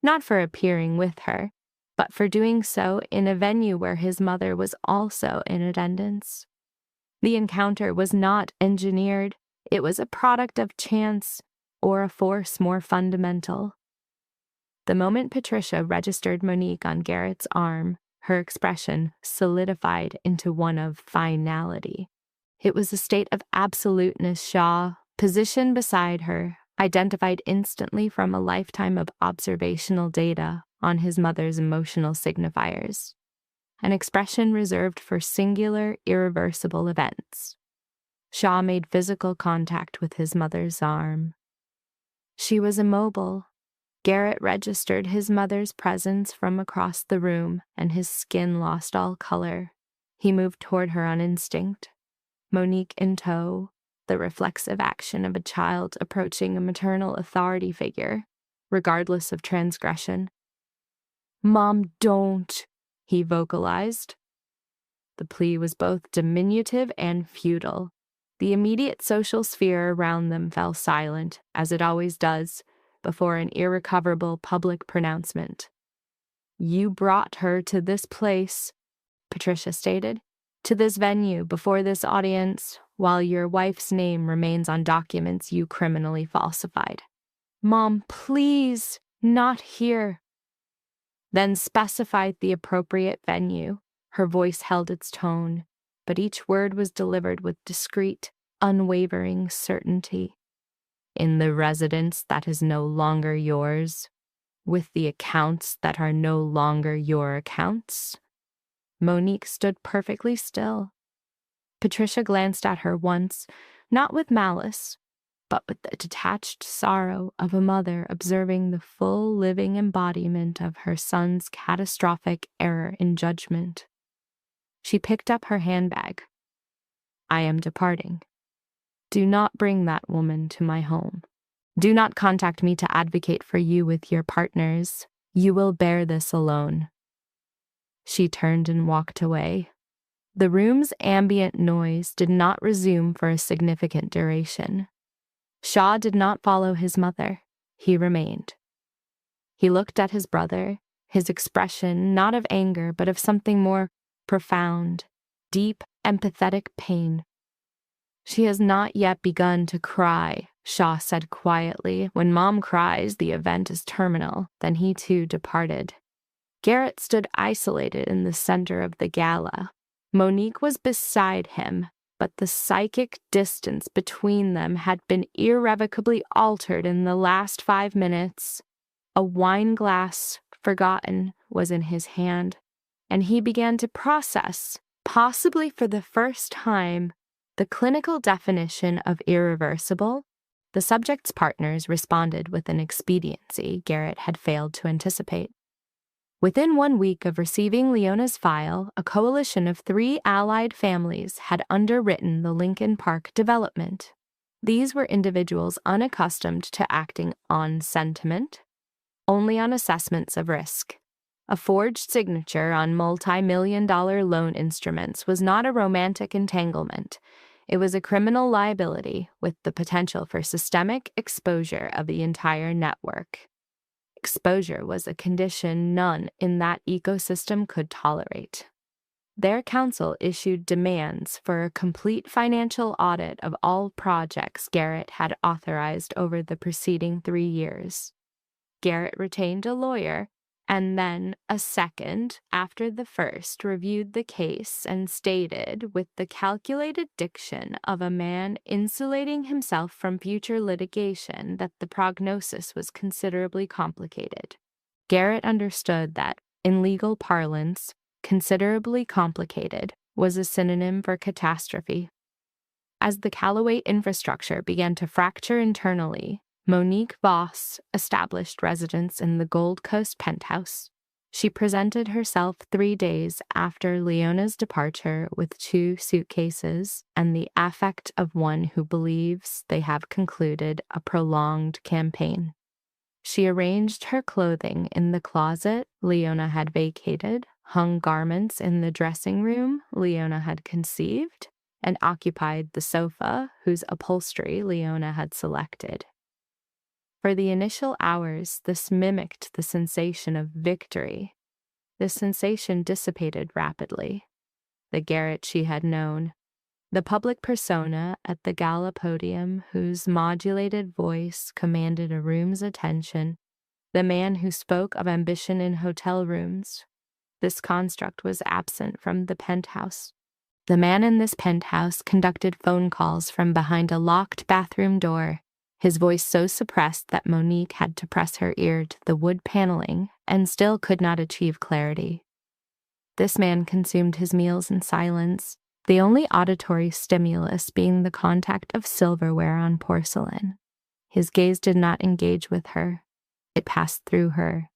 not for appearing with her, but for doing so in a venue where his mother was also in attendance. The encounter was not engineered, it was a product of chance or a force more fundamental. The moment Patricia registered Monique on Garrett's arm, her expression solidified into one of finality. It was a state of absoluteness Shaw, positioned beside her, identified instantly from a lifetime of observational data on his mother's emotional signifiers, an expression reserved for singular, irreversible events. Shaw made physical contact with his mother's arm. She was immobile. Garrett registered his mother's presence from across the room, and his skin lost all color. He moved toward her on instinct, Monique in tow, the reflexive action of a child approaching a maternal authority figure, regardless of transgression. "Mom, don't," he vocalized. The plea was both diminutive and futile. The immediate social sphere around them fell silent, as it always does, before an irrecoverable public pronouncement. "You brought her to this place," Patricia stated, "to this venue, before this audience, while your wife's name remains on documents you criminally falsified. Mom, please, not here." Then specified the appropriate venue. Her voice held its tone, but each word was delivered with discreet, unwavering certainty. "In the residence that is no longer yours, with the accounts that are no longer your accounts." Monique stood perfectly still. Patricia glanced at her once, not with malice, but with the detached sorrow of a mother observing the full living embodiment of her son's catastrophic error in judgment. She picked up her handbag. "I am departing. Do not bring that woman to my home. Do not contact me to advocate for you with your partners. You will bear this alone." She turned and walked away. The room's ambient noise did not resume for a significant duration. Shaw did not follow his mother. He remained. He looked at his brother, his expression not of anger, but of something more profound, deep, empathetic pain. "She has not yet begun to cry," Shaw said quietly. "When Mom cries, the event is terminal." Then he too departed. Garrett stood isolated in the center of the gala. Monique was beside him, but the psychic distance between them had been irrevocably altered in the last 5 minutes. A wine glass, forgotten, was in his hand, and he began to process, possibly for the first time, the clinical definition of irreversible. The subject's partners responded with an expediency Garrett had failed to anticipate. Within 1 week of receiving Leona's file, a coalition of 3 allied families had underwritten the Lincoln Park development. These were individuals unaccustomed to acting on sentiment, only on assessments of risk. A forged signature on multi-million-dollar loan instruments was not a romantic entanglement. It was a criminal liability with the potential for systemic exposure of the entire network. Exposure was a condition none in that ecosystem could tolerate. Their counsel issued demands for a complete financial audit of all projects Garrett had authorized over the preceding 3 years. Garrett retained a lawyer, and then a second after the first reviewed the case and stated, with the calculated diction of a man insulating himself from future litigation, that the prognosis was considerably complicated. Garrett understood that, in legal parlance, considerably complicated was a synonym for catastrophe. As the Callaway infrastructure began to fracture internally, Monique Voss established residence in the Gold Coast penthouse. She presented herself 3 days after Leona's departure with 2 suitcases and the affect of one who believes they have concluded a prolonged campaign. She arranged her clothing in the closet Leona had vacated, hung garments in the dressing room Leona had conceived, and occupied the sofa whose upholstery Leona had selected. For the initial hours, this mimicked the sensation of victory. This sensation dissipated rapidly. The Garrett she had known, the public persona at the gala podium whose modulated voice commanded a room's attention, the man who spoke of ambition in hotel rooms, this construct was absent from the penthouse. The man in this penthouse conducted phone calls from behind a locked bathroom door, his voice so suppressed that Monique had to press her ear to the wood paneling and still could not achieve clarity. This man consumed his meals in silence, the only auditory stimulus being the contact of silverware on porcelain. His gaze did not engage with her. It passed through her,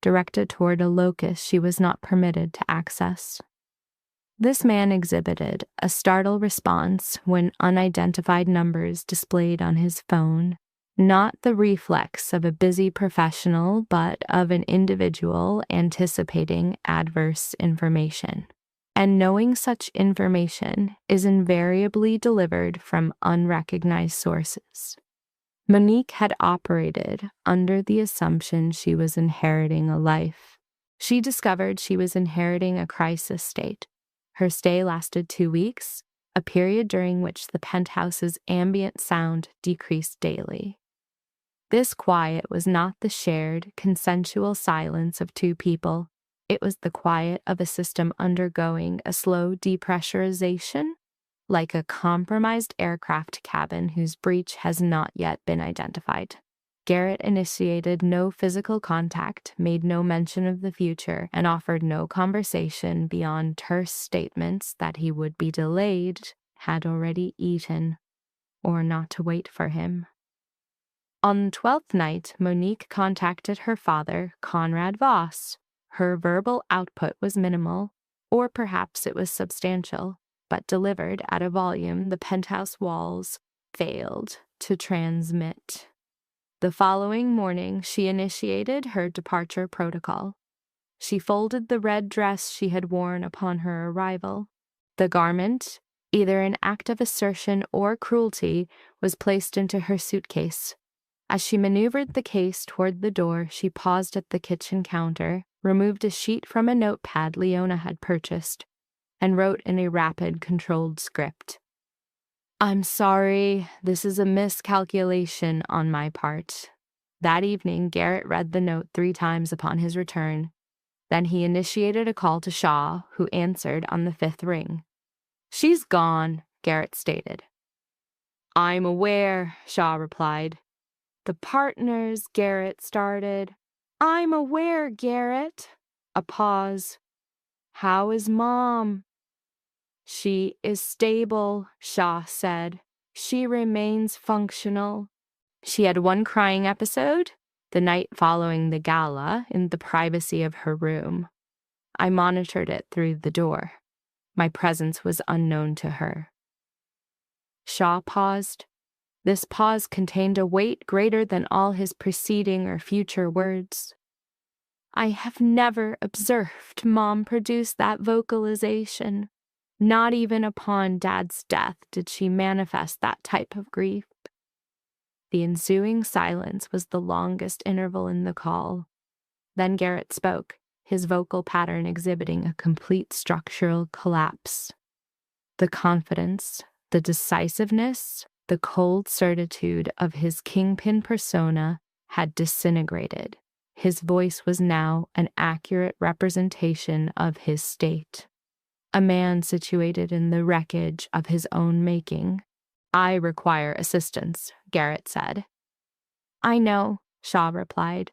directed toward a locus she was not permitted to access. This man exhibited a startled response when unidentified numbers displayed on his phone, not the reflex of a busy professional, but of an individual anticipating adverse information. And knowing such information is invariably delivered from unrecognized sources. Monique had operated under the assumption she was inheriting a life. She discovered she was inheriting a crisis state. Her stay lasted 2 weeks, a period during which the penthouse's ambient sound decreased daily. This quiet was not the shared, consensual silence of two people. It was the quiet of a system undergoing a slow depressurization, like a compromised aircraft cabin whose breach has not yet been identified. Garrett initiated no physical contact, made no mention of the future, and offered no conversation beyond terse statements that he would be delayed, had already eaten, or not to wait for him. On the 12th night, Monique contacted her father, Conrad Voss. Her verbal output was minimal, or perhaps it was substantial, but delivered at a volume the penthouse walls failed to transmit. The following morning, she initiated her departure protocol. She folded the red dress she had worn upon her arrival. The garment, either an act of assertion or cruelty, was placed into her suitcase. As she maneuvered the case toward the door, she paused at the kitchen counter, removed a sheet from a notepad Leona had purchased, and wrote in a rapid, controlled script. "I'm sorry, this is a miscalculation on my part." That evening, Garrett read the note 3 times upon his return. Then he initiated a call to Shaw, who answered on the 5th ring. "She's gone," Garrett stated. "I'm aware," Shaw replied. "The partners," Garrett started. "I'm aware, Garrett." A pause. "How is Mom?" "She is stable," Shaw said. "She remains functional." She had one crying episode the night following the gala in the privacy of her room. I monitored it through the door. My presence was unknown to her. Shaw paused. This pause contained a weight greater than all his preceding or future words. "I have never observed Mom produce that vocalization. Not even upon Dad's death did she manifest that type of grief." The ensuing silence was the longest interval in the call. Then Garrett spoke, his vocal pattern exhibiting a complete structural collapse. The confidence, the decisiveness, the cold certitude of his kingpin persona had disintegrated. His voice was now an accurate representation of his state. A man situated in the wreckage of his own making. "I require assistance," Garrett said. "I know," Shaw replied,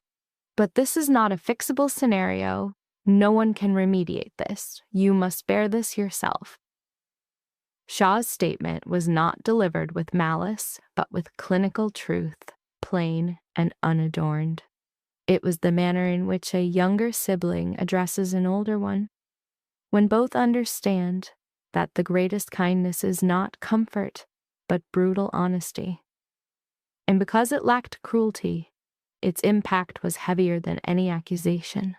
"but this is not a fixable scenario. No one can remediate this. You must bear this yourself." Shaw's statement was not delivered with malice, but with clinical truth, plain and unadorned. It was the manner in which a younger sibling addresses an older one. When both understand that the greatest kindness is not comfort, but brutal honesty. And because it lacked cruelty, its impact was heavier than any accusation.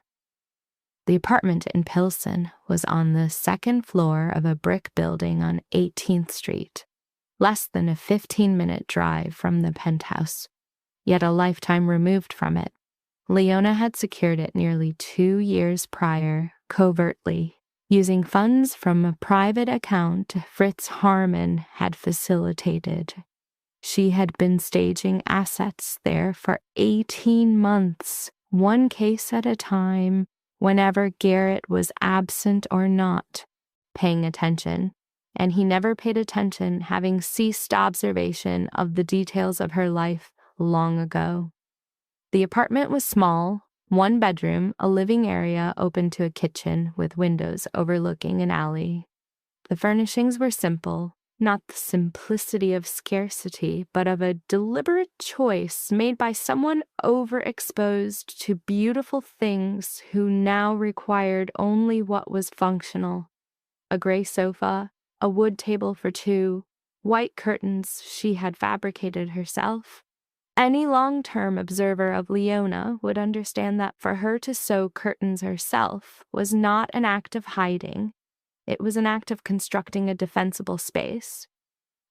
The apartment in Pilsen was on the second floor of a brick building on 18th Street, less than a 15-minute drive from the penthouse, yet a lifetime removed from it. Leona had secured it nearly 2 years prior, covertly, using funds from a private account Fritz Harman had facilitated. She had been staging assets there for 18 months, one case at a time, whenever Garrett was absent or not paying attention, and he never paid attention, having ceased observation of the details of her life long ago. The apartment was small, one bedroom, a living area open to a kitchen with windows overlooking an alley. The furnishings were simple, not the simplicity of scarcity, but of a deliberate choice made by someone overexposed to beautiful things who now required only what was functional. A gray sofa, a wood table for two, white curtains she had fabricated herself. Any long-term observer of Leona would understand that for her to sew curtains herself was not an act of hiding. It was an act of constructing a defensible space.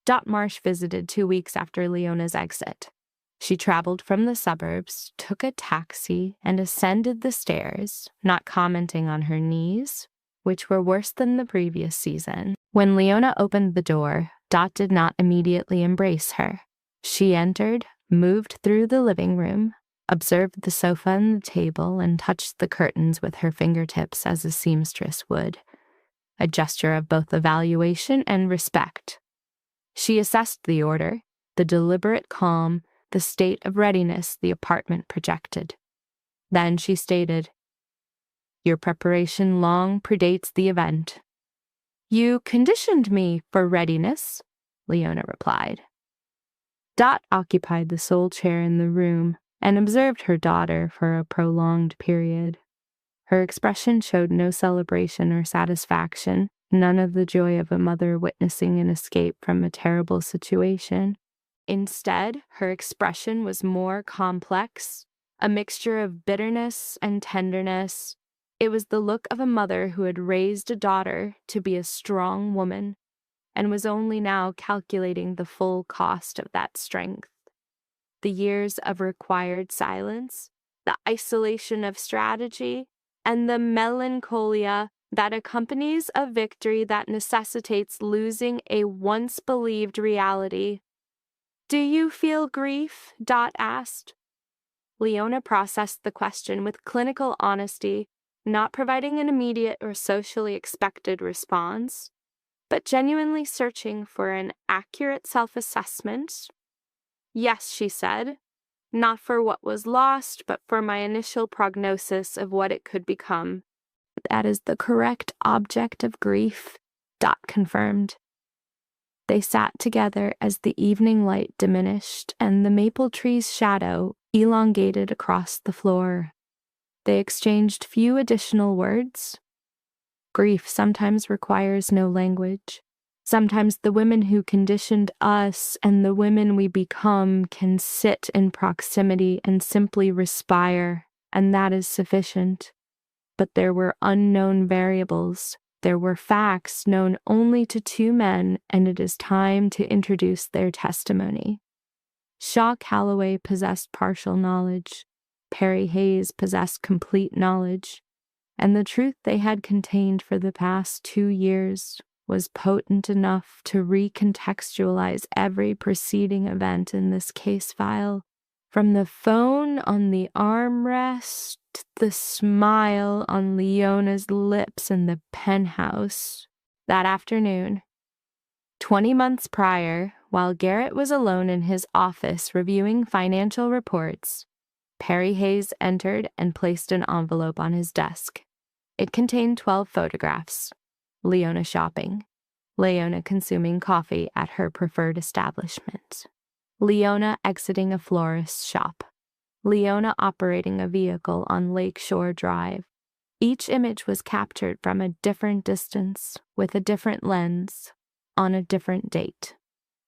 Dot Marsh visited 2 weeks after Leona's exit. She traveled from the suburbs, took a taxi, and ascended the stairs, not commenting on her knees, which were worse than the previous season. When Leona opened the door, Dot did not immediately embrace her. She entered, moved through the living room, observed the sofa and the table, and touched the curtains with her fingertips as a seamstress would, a gesture of both evaluation and respect. She assessed the order, the deliberate calm, the state of readiness the apartment projected. Then she stated, "Your preparation long predates the event." "You conditioned me for readiness," Leona replied. Dot occupied the sole chair in the room and observed her daughter for a prolonged period. Her expression showed no celebration or satisfaction, none of the joy of a mother witnessing an escape from a terrible situation. Instead, her expression was more complex, a mixture of bitterness and tenderness. It was the look of a mother who had raised a daughter to be a strong woman and was only now calculating the full cost of that strength. The years of required silence, the isolation of strategy, and the melancholia that accompanies a victory that necessitates losing a once-believed reality. "Do you feel grief?" Dot asked. Leona processed the question with clinical honesty, not providing an immediate or socially expected response, but genuinely searching for an accurate self-assessment. "Yes," she said, "not for what was lost, but for my initial prognosis of what it could become." "That is the correct object of grief," Dot confirmed. They sat together as the evening light diminished and the maple tree's shadow elongated across the floor. They exchanged few additional words. Grief sometimes requires no language. Sometimes the women who conditioned us and the women we become can sit in proximity and simply respire, and that is sufficient. But there were unknown variables. There were facts known only to two men, and it is time to introduce their testimony. Shaw Calloway possessed partial knowledge. Perry Hayes possessed complete knowledge. And the truth they had contained for the past 2 years was potent enough to recontextualize every preceding event in this case file, from the phone on the armrest, the smile on Leona's lips in the penthouse that afternoon. 20 months prior, while Garrett was alone in his office reviewing financial reports, Perry Hayes entered and placed an envelope on his desk. It contained 12 photographs. Leona shopping. Leona consuming coffee at her preferred establishment. Leona exiting a florist's shop. Leona operating a vehicle on Lakeshore Drive. Each image was captured from a different distance, with a different lens, on a different date.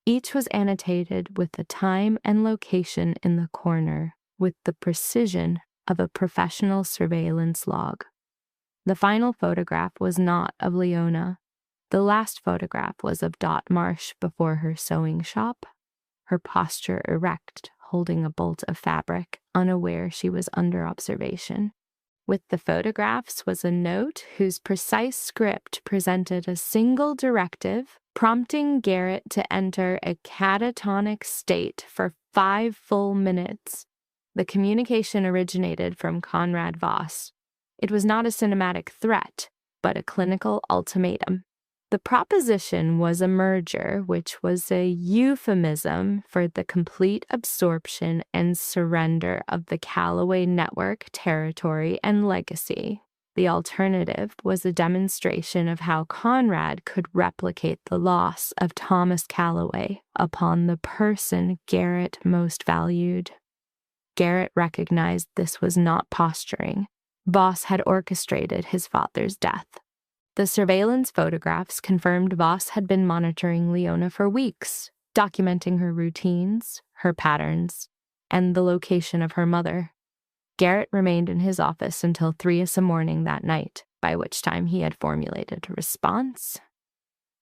Each was annotated with the time and location in the corner, with the precision of a professional surveillance log. The final photograph was not of Leona. The last photograph was of Dot Marsh before her sewing shop, her posture erect, holding a bolt of fabric, unaware she was under observation. With the photographs was a note whose precise script presented a single directive, prompting Garrett to enter a catatonic state for 5 full minutes. The communication originated from Conrad Voss. It was not a cinematic threat, but a clinical ultimatum. The proposition was a merger, which was a euphemism for the complete absorption and surrender of the Callaway network, territory, and legacy. The alternative was a demonstration of how Conrad could replicate the loss of Thomas Callaway upon the person Garrett most valued. Garrett recognized this was not posturing. Voss had orchestrated his father's death. The surveillance photographs confirmed Voss had been monitoring Leona for weeks, documenting her routines, her patterns, and the location of her mother. Garrett remained in his office until 3 a.m. that night, by which time he had formulated a response.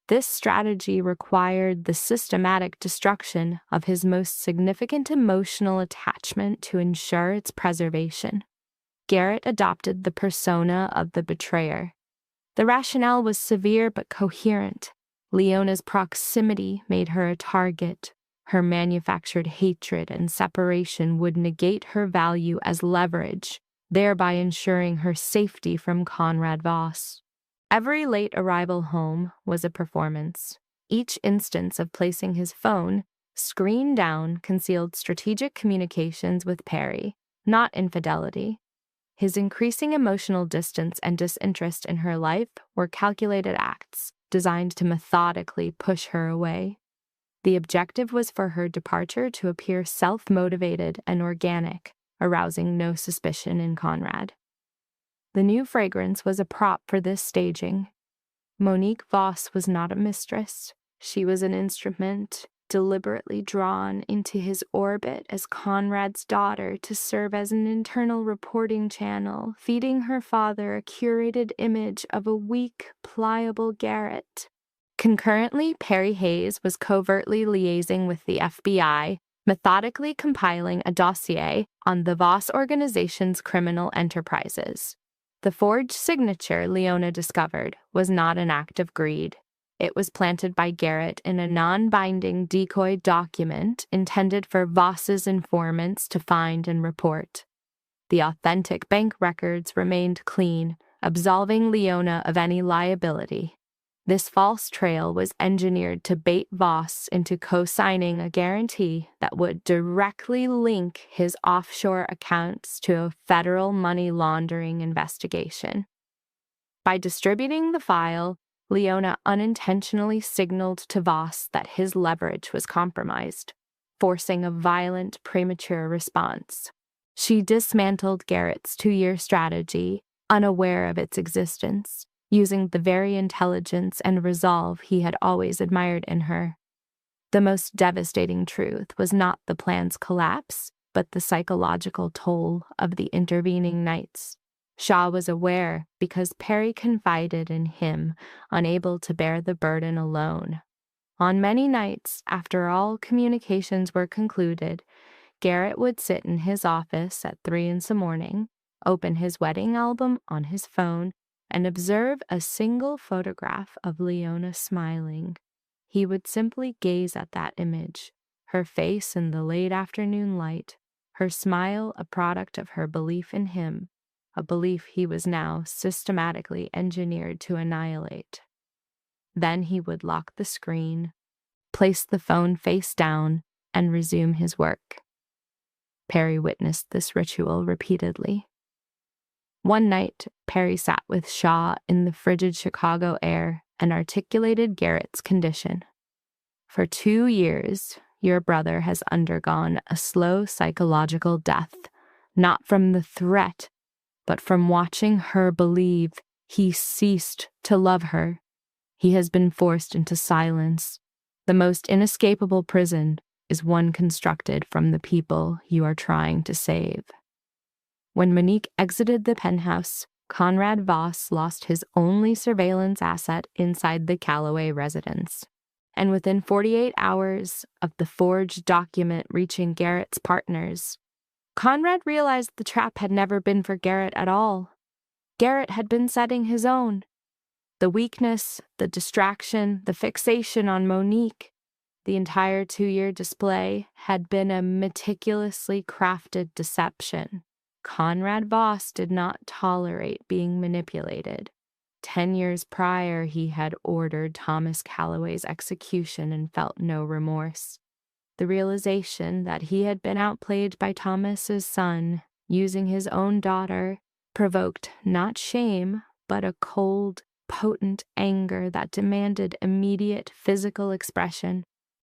This strategy required the systematic destruction of his most significant emotional attachment to ensure its preservation. Garrett adopted the persona of the betrayer. The rationale was severe but coherent. Leona's proximity made her a target. Her manufactured hatred and separation would negate her value as leverage, thereby ensuring her safety from Conrad Voss. Every late arrival home was a performance. Each instance of placing his phone, screen down, concealed strategic communications with Perry, not infidelity. His increasing emotional distance and disinterest in her life were calculated acts designed to methodically push her away. The objective was for her departure to appear self-motivated and organic, arousing no suspicion in Conrad. The new fragrance was a prop for this staging. Monique Voss was not a mistress. She was an instrument, deliberately drawn into his orbit as Conrad's daughter to serve as an internal reporting channel, feeding her father a curated image of a weak, pliable Garrett. Concurrently, Perry Hayes was covertly liaising with the FBI, methodically compiling a dossier on the Voss organization's criminal enterprises. The forged signature, Leona discovered, was not an act of greed. It was planted by Garrett in a non-binding decoy document intended for Voss's informants to find and report. The authentic bank records remained clean, absolving Leona of any liability. This false trail was engineered to bait Voss into co-signing a guarantee that would directly link his offshore accounts to a federal money laundering investigation. By distributing the file, Leona unintentionally signaled to Voss that his leverage was compromised, forcing a violent, premature response. She dismantled Garrett's 2-year strategy, unaware of its existence, using the very intelligence and resolve he had always admired in her. The most devastating truth was not the plan's collapse, but the psychological toll of the intervening nights. Shaw was aware because Perry confided in him, unable to bear the burden alone. On many nights, after all communications were concluded, Garrett would sit in his office at 3 a.m, open his wedding album on his phone, and observe a single photograph of Leona smiling. He would simply gaze at that image, her face in the late afternoon light, her smile a product of her belief in him, a belief he was now systematically engineered to annihilate. Then he would lock the screen, place the phone face down, and resume his work. Perry witnessed this ritual repeatedly. One night, Perry sat with Shaw in the frigid Chicago air and articulated Garrett's condition. For 2 years, your brother has undergone a slow psychological death, not from the threat, but from watching her believe he ceased to love her. He has been forced into silence. The most inescapable prison is one constructed from the people you are trying to save. When Monique exited the penthouse, Conrad Voss lost his only surveillance asset inside the Calloway residence. And within 48 hours of the forged document reaching Garrett's partners, Conrad realized the trap had never been for Garrett at all. Garrett had been setting his own. The weakness, the distraction, the fixation on Monique, the entire 2-year display had been a meticulously crafted deception. Conrad Voss did not tolerate being manipulated. 10 years prior, he had ordered Thomas Calloway's execution and felt no remorse. The realization that he had been outplayed by Thomas's son, using his own daughter, provoked not shame, but a cold, potent anger that demanded immediate physical expression.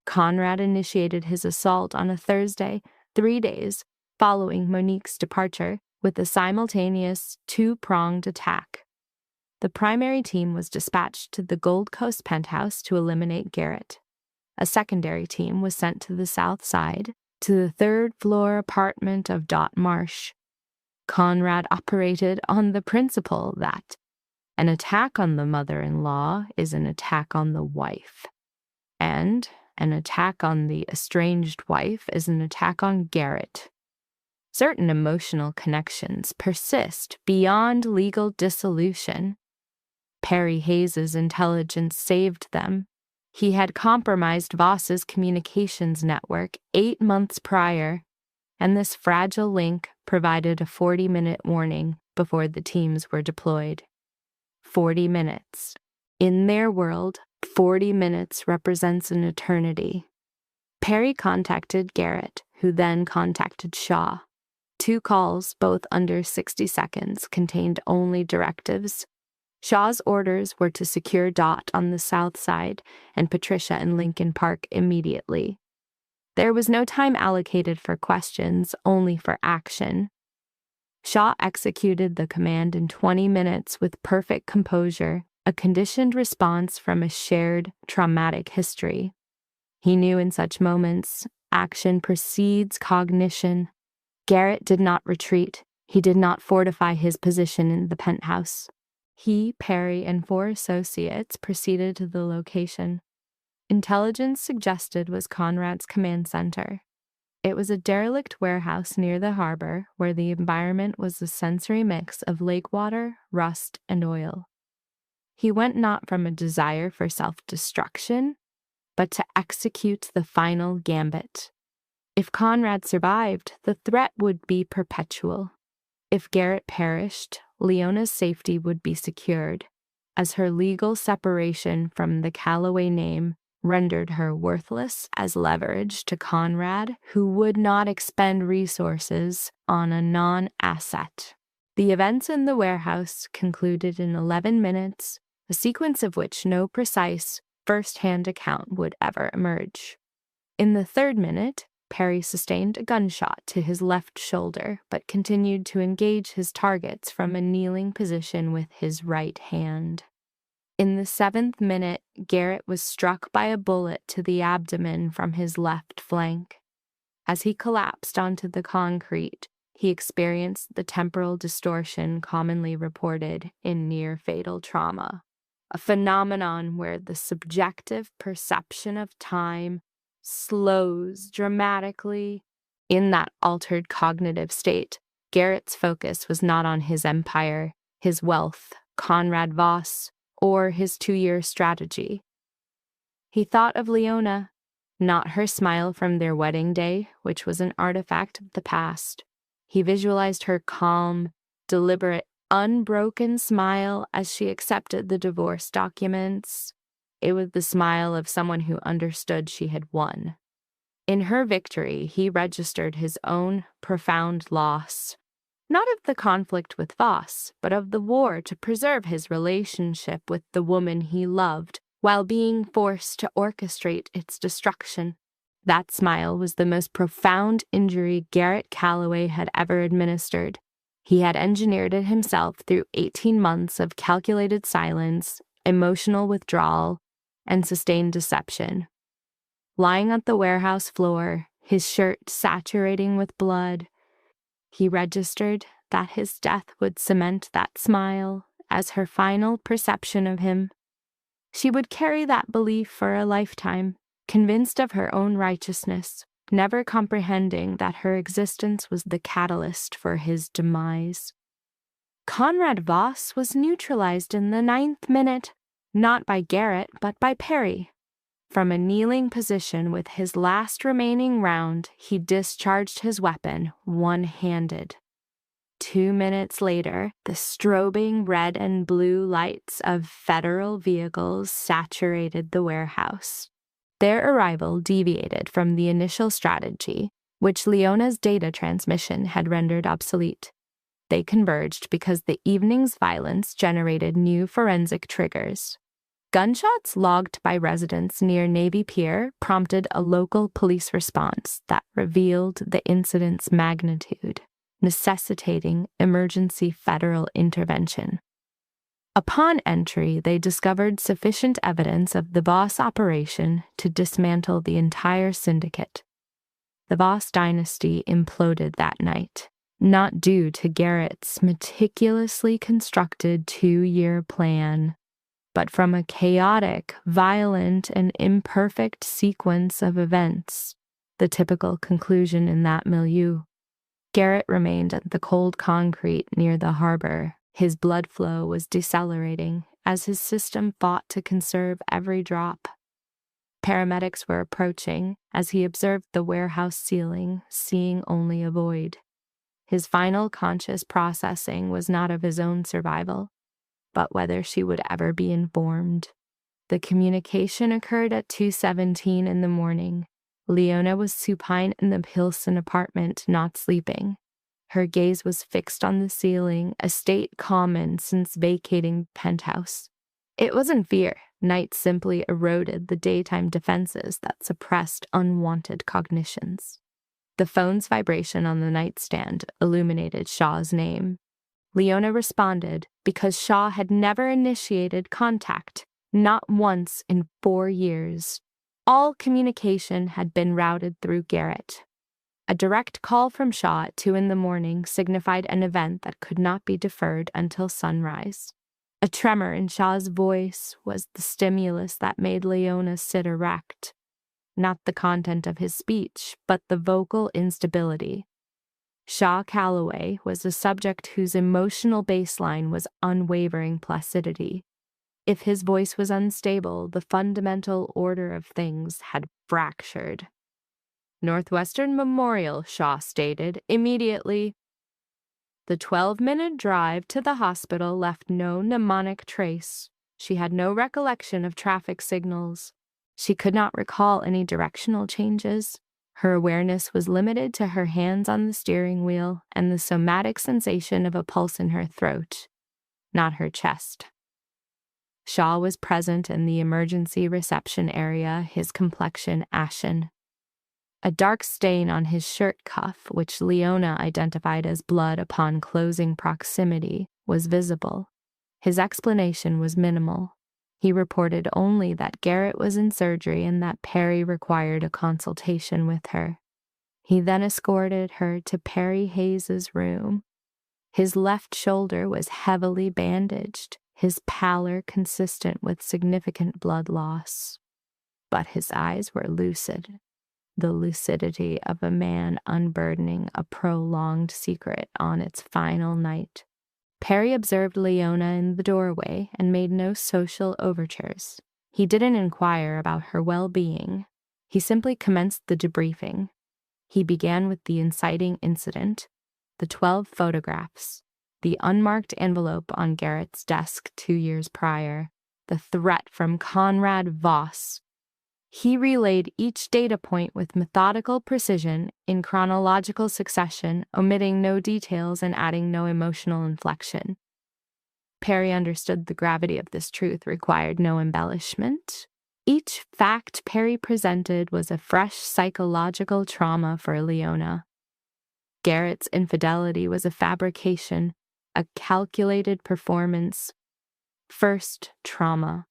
Conrad initiated his assault on a Thursday, 3 days following Monique's departure, with a simultaneous 2-pronged attack. The primary team was dispatched to the Gold Coast penthouse to eliminate Garrett. A secondary team was sent to the south side, to the 3rd-floor apartment of Dot Marsh. Conrad operated on the principle that an attack on the mother-in-law is an attack on the wife, and an attack on the estranged wife is an attack on Garrett. Certain emotional connections persist beyond legal dissolution. Perry Hayes's intelligence saved them. He had compromised Voss's communications network 8 months prior, and this fragile link provided a 40-minute warning before the teams were deployed. 40 minutes. In their world, 40 minutes represents an eternity. Perry contacted Garrett, who then contacted Shaw. 2 calls, both under 60 seconds, contained only directives. Shaw's orders were to secure Dot on the south side and Patricia in Lincoln Park immediately. There was no time allocated for questions, only for action. Shaw executed the command in 20 minutes with perfect composure, a conditioned response from a shared traumatic history. He knew in such moments, action precedes cognition. Garrett did not retreat. He did not fortify his position in the penthouse. He, Perry, and 4 associates proceeded to the location. Intelligence suggested was Conrad's command center. It was a derelict warehouse near the harbor where the environment was a sensory mix of lake water, rust, and oil. He went not from a desire for self-destruction, but to execute the final gambit. If Conrad survived, the threat would be perpetual. If Garrett perished, Leona's safety would be secured, as her legal separation from the Calloway name rendered her worthless as leverage to Conrad, who would not expend resources on a non-asset. The events in the warehouse concluded in 11 minutes, a sequence of which no precise, first-hand account would ever emerge. In the 3rd minute, Perry sustained a gunshot to his left shoulder, but continued to engage his targets from a kneeling position with his right hand. In the 7th minute, Garrett was struck by a bullet to the abdomen from his left flank. As he collapsed onto the concrete, he experienced the temporal distortion commonly reported in near-fatal trauma, a phenomenon where the subjective perception of time slows dramatically. In that altered cognitive state, Garrett's focus was not on his empire, his wealth, Conrad Voss, or his 2-year strategy. He thought of Leona, not her smile from their wedding day, which was an artifact of the past. He visualized her calm, deliberate, unbroken smile as she accepted the divorce documents. It was the smile of someone who understood she had won. In her victory, he registered his own profound loss, not of the conflict with Voss, but of the war to preserve his relationship with the woman he loved, while being forced to orchestrate its destruction. That smile was the most profound injury Garrett Calloway had ever administered. He had engineered it himself through 18 months of calculated silence, emotional withdrawal, and sustained deception. Lying on the warehouse floor, his shirt saturating with blood, he registered that his death would cement that smile as her final perception of him. She would carry that belief for a lifetime, convinced of her own righteousness, never comprehending that her existence was the catalyst for his demise. Conrad Voss was neutralized in the 9th minute, not by Garrett, but by Perry. From a kneeling position with his last remaining round, he discharged his weapon one-handed. 2 minutes later, the strobing red and blue lights of federal vehicles saturated the warehouse. Their arrival deviated from the initial strategy, which Leona's data transmission had rendered obsolete. They converged because the evening's violence generated new forensic triggers. Gunshots logged by residents near Navy Pier prompted a local police response that revealed the incident's magnitude, necessitating emergency federal intervention. Upon entry, they discovered sufficient evidence of the Voss operation to dismantle the entire syndicate. The Voss dynasty imploded that night, not due to Garrett's meticulously constructed 2-year plan, but from a chaotic, violent, and imperfect sequence of events, the typical conclusion in that milieu. Garrett remained at the cold concrete near the harbor. His blood flow was decelerating as his system fought to conserve every drop. Paramedics were approaching as he observed the warehouse ceiling, seeing only a void. His final conscious processing was not of his own survival, but whether she would ever be informed. The communication occurred at 2:17 in the morning. Leona was supine in the Pilsen apartment, not sleeping. Her gaze was fixed on the ceiling, a state common since vacating penthouse. It wasn't fear. Night simply eroded the daytime defenses that suppressed unwanted cognitions. The phone's vibration on the nightstand illuminated Shaw's name. Leona responded because Shaw had never initiated contact, not once in 4 years. All communication had been routed through Garrett. A direct call from Shaw at 2 in the morning signified an event that could not be deferred until sunrise. A tremor in Shaw's voice was the stimulus that made Leona sit erect. Not the content of his speech, but the vocal instability. Shaw Calloway was a subject whose emotional baseline was unwavering placidity. If his voice was unstable, the fundamental order of things had fractured. Northwestern Memorial, Shaw stated, immediately. The 12-minute drive to the hospital left no mnemonic trace. She had no recollection of traffic signals. She could not recall any directional changes. Her awareness was limited to her hands on the steering wheel and the somatic sensation of a pulse in her throat, not her chest. Shaw was present in the emergency reception area, his complexion ashen. A dark stain on his shirt cuff, which Leona identified as blood upon closing proximity, was visible. His explanation was minimal. He reported only that Garrett was in surgery and that Perry required a consultation with her. He then escorted her to Perry Hayes's room. His left shoulder was heavily bandaged, his pallor consistent with significant blood loss. But his eyes were lucid, the lucidity of a man unburdening a prolonged secret on its final night. Perry observed Leona in the doorway and made no social overtures. He didn't inquire about her well-being. He simply commenced the debriefing. He began with the inciting incident, the 12 photographs, the unmarked envelope on Garrett's desk 2 years prior, the threat from Conrad Voss. He relayed each data point with methodical precision in chronological succession, omitting no details and adding no emotional inflection. Perry understood the gravity of this truth required no embellishment. Each fact Perry presented was a fresh psychological trauma for Leona. Garrett's infidelity was a fabrication, a calculated performance. First, trauma.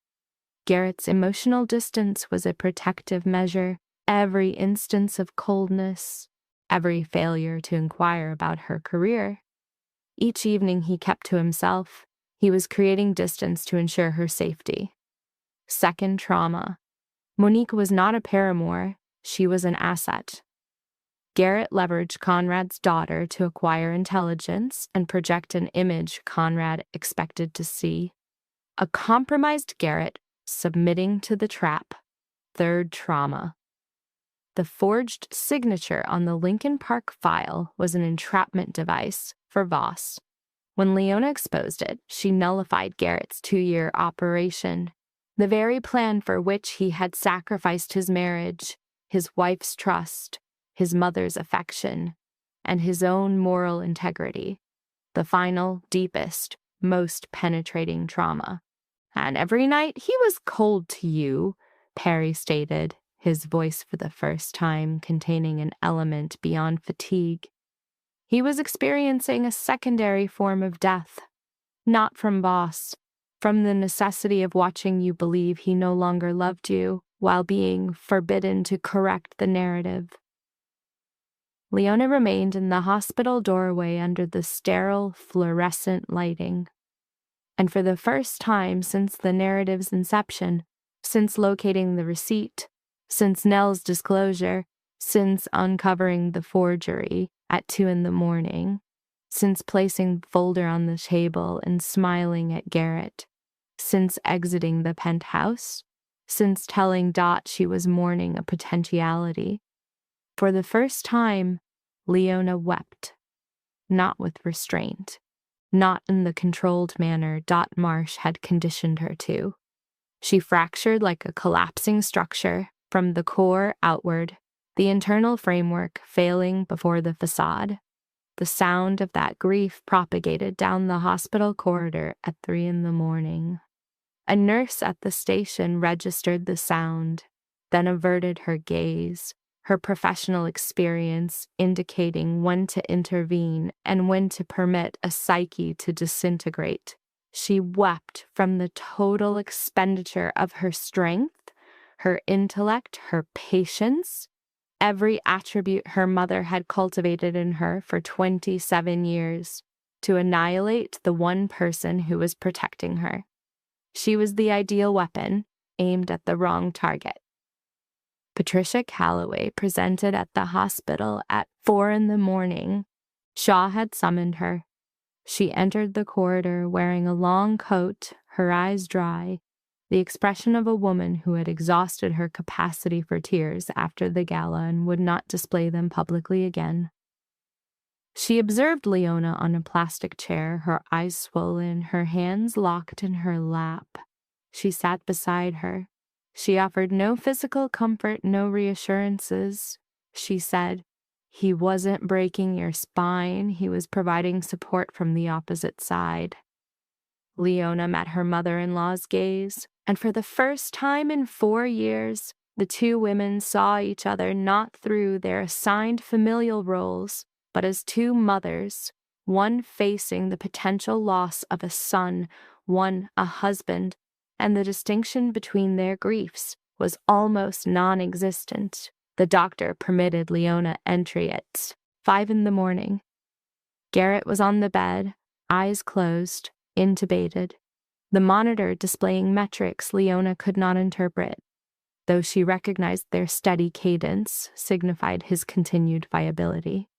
Garrett's emotional distance was a protective measure. Every instance of coldness, every failure to inquire about her career, Each evening he kept to himself. He was creating distance to ensure her safety. Second trauma. Monique was not a paramour. She was an asset. Garrett leveraged Conrad's daughter to acquire intelligence and project an image Conrad expected to see. A compromised Garrett submitting to the trap. Third trauma. The forged signature on the Lincoln Park file was an entrapment device for Voss. When Leona exposed it, she nullified Garrett's 2-year operation, the very plan for which he had sacrificed his marriage, his wife's trust, his mother's affection, and his own moral integrity. The final, deepest, most penetrating trauma. "And every night he was cold to you," Perry stated, his voice for the first time containing an element beyond fatigue. He was experiencing a secondary form of death, not from Voss, from the necessity of watching you believe he no longer loved you while being forbidden to correct the narrative. Leona remained in the hospital doorway under the sterile, fluorescent lighting. And for the first time since the narrative's inception, since locating the receipt, since Nell's disclosure, since uncovering the forgery at 2 a.m, since placing the folder on the table and smiling at Garrett, since exiting the penthouse, since telling Dot she was mourning a potentiality, for the first time, Leona wept, not with restraint, not in the controlled manner Dot Marsh had conditioned her to. She fractured like a collapsing structure from the core outward, the internal framework failing before the facade. The sound of that grief propagated down the hospital corridor at 3 a.m. A nurse at the station registered the sound, then averted her gaze, her professional experience indicating when to intervene and when to permit a psyche to disintegrate. She wept from the total expenditure of her strength, her intellect, her patience, every attribute her mother had cultivated in her for 27 years, to annihilate the one person who was protecting her. She was the ideal weapon, aimed at the wrong target. Patricia Calloway presented at the hospital at 4 a.m. Shaw had summoned her. She entered the corridor wearing a long coat, her eyes dry, the expression of a woman who had exhausted her capacity for tears after the gala and would not display them publicly again. She observed Leona on a plastic chair, her eyes swollen, her hands locked in her lap. She sat beside her. She offered no physical comfort, no reassurances. She said, "He wasn't breaking your spine, he was providing support from the opposite side." Leona met her mother-in-law's gaze, and for the first time in 4 years, the two women saw each other not through their assigned familial roles, but as two mothers, one facing the potential loss of a son, one a husband, and the distinction between their griefs was almost non-existent. The doctor permitted Leona entry at 5 a.m. Garrett was on the bed, eyes closed, intubated, the monitor displaying metrics Leona could not interpret, though she recognized their steady cadence signified his continued viability.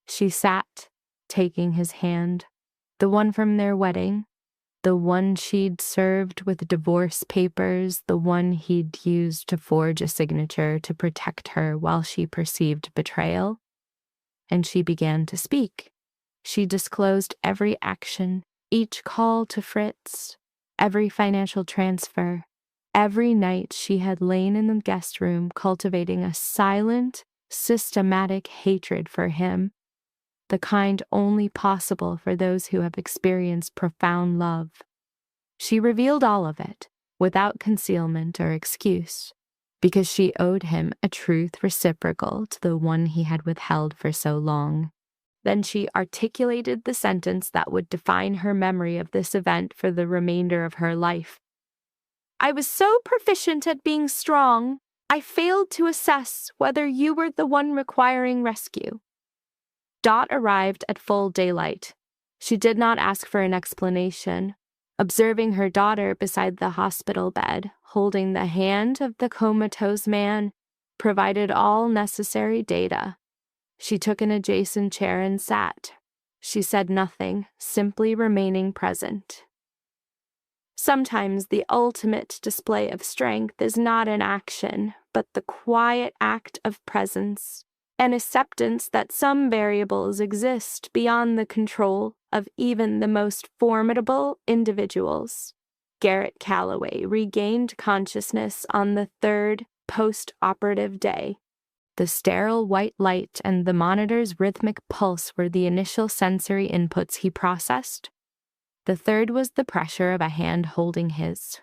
She sat, taking his hand, the one from their wedding, the one she'd served with divorce papers, the one he'd used to forge a signature to protect her while she perceived betrayal. And she began to speak. She disclosed every action, each call to Fritz, every financial transfer, every night she had lain in the guest room cultivating a silent, systematic hatred for him, the kind only possible for those who have experienced profound love. She revealed all of it, without concealment or excuse, because she owed him a truth reciprocal to the one he had withheld for so long. Then she articulated the sentence that would define her memory of this event for the remainder of her life. "I was so proficient at being strong, I failed to assess whether you were the one requiring rescue." Dot arrived at full daylight. She did not ask for an explanation. Observing her daughter beside the hospital bed, holding the hand of the comatose man, provided all necessary data. She took an adjacent chair and sat. She said nothing, simply remaining present. Sometimes the ultimate display of strength is not an action, but the quiet act of presence, an acceptance that some variables exist beyond the control of even the most formidable individuals. Garrett Calloway regained consciousness on the third post-operative day. The sterile white light and the monitor's rhythmic pulse were the initial sensory inputs he processed. The third was the pressure of a hand holding his.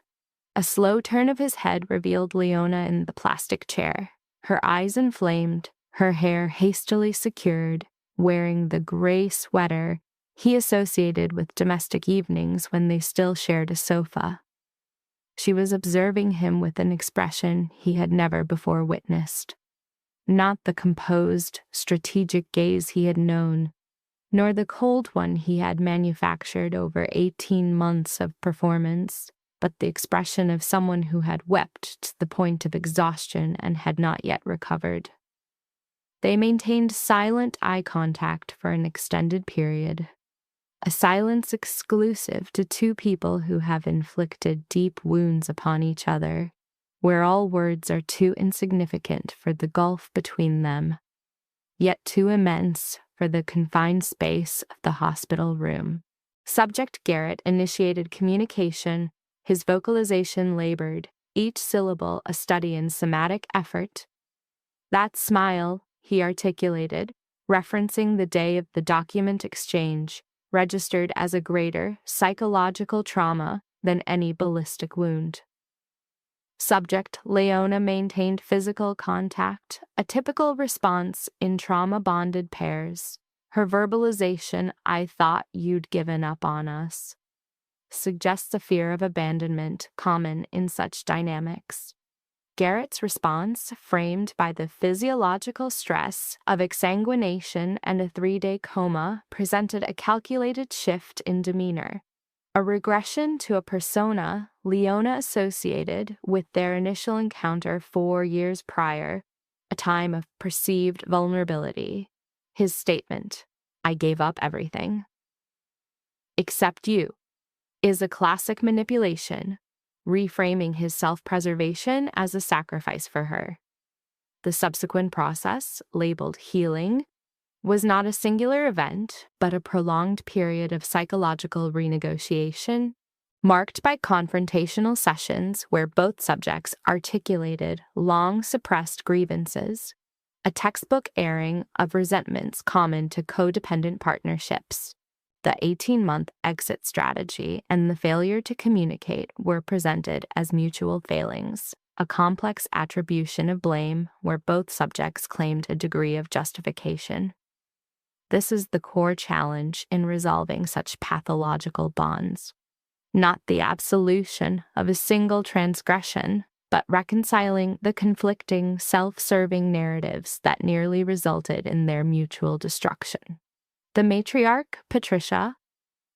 A slow turn of his head revealed Leona in the plastic chair, her eyes inflamed, her hair hastily secured, wearing the gray sweater he associated with domestic evenings when they still shared a sofa. She was observing him with an expression he had never before witnessed. Not the composed, strategic gaze he had known, nor the cold one he had manufactured over 18 months of performance, but the expression of someone who had wept to the point of exhaustion and had not yet recovered. They maintained silent eye contact for an extended period, a silence exclusive to two people who have inflicted deep wounds upon each other, where all words are too insignificant for the gulf between them, yet too immense for the confined space of the hospital room. Subject Garrett initiated communication, his vocalization labored, each syllable a study in somatic effort. That smile, he articulated, referencing the day of the document exchange, registered as a greater psychological trauma than any ballistic wound. Subject Leona maintained physical contact, a typical response in trauma-bonded pairs. Her verbalization, "I thought you'd given up on us," suggests a fear of abandonment common in such dynamics. Garrett's response, framed by the physiological stress of exsanguination and a 3-day coma, presented a calculated shift in demeanor, a regression to a persona Leona associated with their initial encounter 4 years prior, a time of perceived vulnerability. His statement, "I gave up everything, except you," is a classic manipulation, reframing his self-preservation as a sacrifice for her. The subsequent process, labeled healing, was not a singular event, but a prolonged period of psychological renegotiation, marked by confrontational sessions where both subjects articulated long-suppressed grievances, a textbook airing of resentments common to codependent partnerships. The 18-month exit strategy and the failure to communicate were presented as mutual failings, a complex attribution of blame where both subjects claimed a degree of justification. This is the core challenge in resolving such pathological bonds. Not the absolution of a single transgression, but reconciling the conflicting, self-serving narratives that nearly resulted in their mutual destruction. The matriarch, Patricia,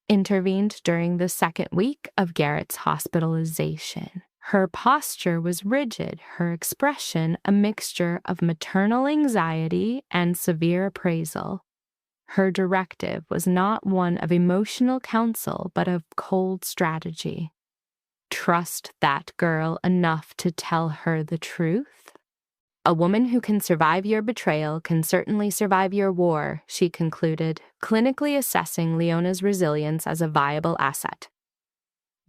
intervened during the second week of Garrett's hospitalization. Her posture was rigid, her expression a mixture of maternal anxiety and severe appraisal. Her directive was not one of emotional counsel, but of cold strategy. Trust that girl enough to tell her the truth? "A woman who can survive your betrayal can certainly survive your war," she concluded, clinically assessing Leona's resilience as a viable asset.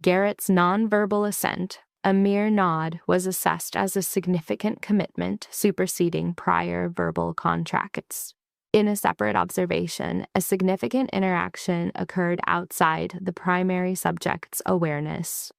Garrett's nonverbal assent, a mere nod, was assessed as a significant commitment, superseding prior verbal contracts. In a separate observation, a significant interaction occurred outside the primary subject's awareness.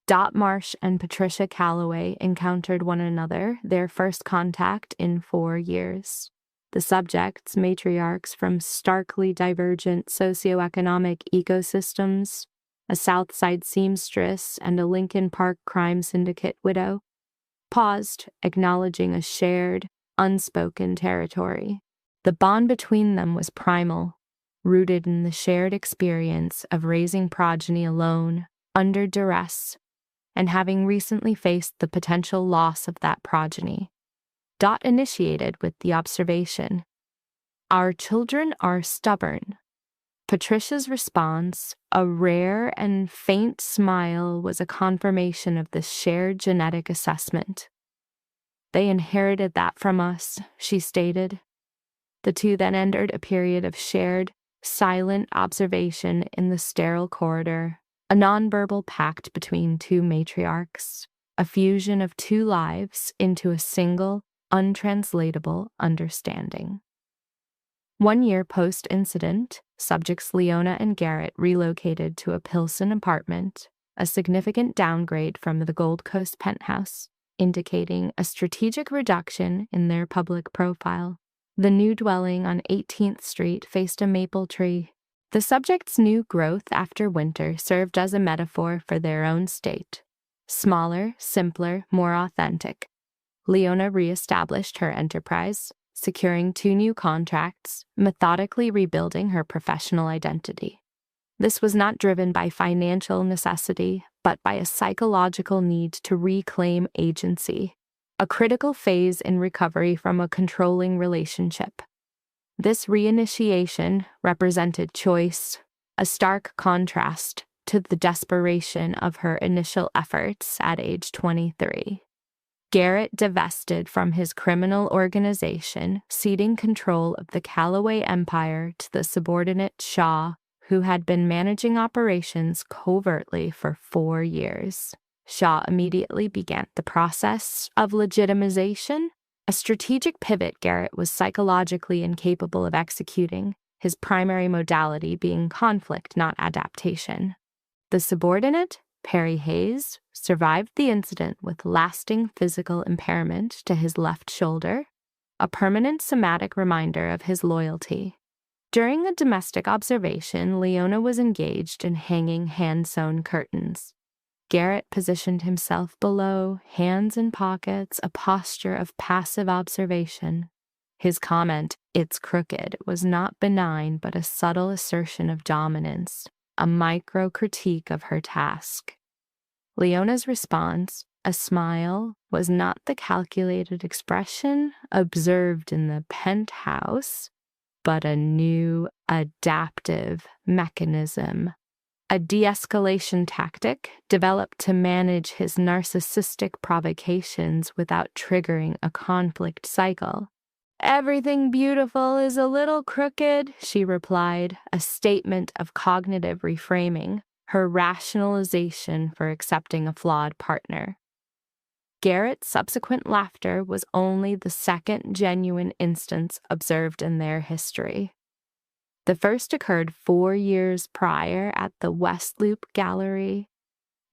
Dot Marsh and Patricia Calloway encountered one another, their first contact in 4 years. The subjects, matriarchs from starkly divergent socioeconomic ecosystems, a South Side seamstress and a Lincoln Park crime syndicate widow, paused, acknowledging a shared, unspoken territory. The bond between them was primal, rooted in the shared experience of raising progeny alone, under duress, and having recently faced the potential loss of that progeny. Dot initiated with the observation, "Our children are stubborn." Patricia's response, a rare and faint smile, was a confirmation of this shared genetic assessment. "They inherited that from us," she stated. The two then entered a period of shared, silent observation in the sterile corridor, a nonverbal pact between two matriarchs, a fusion of two lives into a single, untranslatable understanding. 1 year post-incident, subjects Leona and Garrett relocated to a Pilsen apartment, a significant downgrade from the Gold Coast penthouse, indicating a strategic reduction in their public profile. The new dwelling on 18th Street faced a maple tree. The subjects' new growth after winter served as a metaphor for their own state. Smaller, simpler, more authentic. Leona reestablished her enterprise, securing 2 new contracts, methodically rebuilding her professional identity. This was not driven by financial necessity, but by a psychological need to reclaim agency, a critical phase in recovery from a controlling relationship. This reinitiation represented choice, a stark contrast to the desperation of her initial efforts at age 23. Garrett divested from his criminal organization, ceding control of the Callaway empire to the subordinate Shaw, who had been managing operations covertly for 4 years. Shaw immediately began the process of legitimization, a strategic pivot Garrett was psychologically incapable of executing, his primary modality being conflict, not adaptation. The subordinate, Perry Hayes, survived the incident with lasting physical impairment to his left shoulder, a permanent somatic reminder of his loyalty. During a domestic observation, Leona was engaged in hanging hand-sewn curtains. Garrett positioned himself below, hands in pockets, a posture of passive observation. His comment, "It's crooked," was not benign but a subtle assertion of dominance, a micro-critique of her task. Leona's response, a smile, was not the calculated expression observed in the penthouse, but a new, adaptive mechanism, a de-escalation tactic developed to manage his narcissistic provocations without triggering a conflict cycle. "Everything beautiful is a little crooked," she replied, a statement of cognitive reframing, her rationalization for accepting a flawed partner. Garrett's subsequent laughter was only the second genuine instance observed in their history. The first occurred 4 years prior at the West Loop Gallery.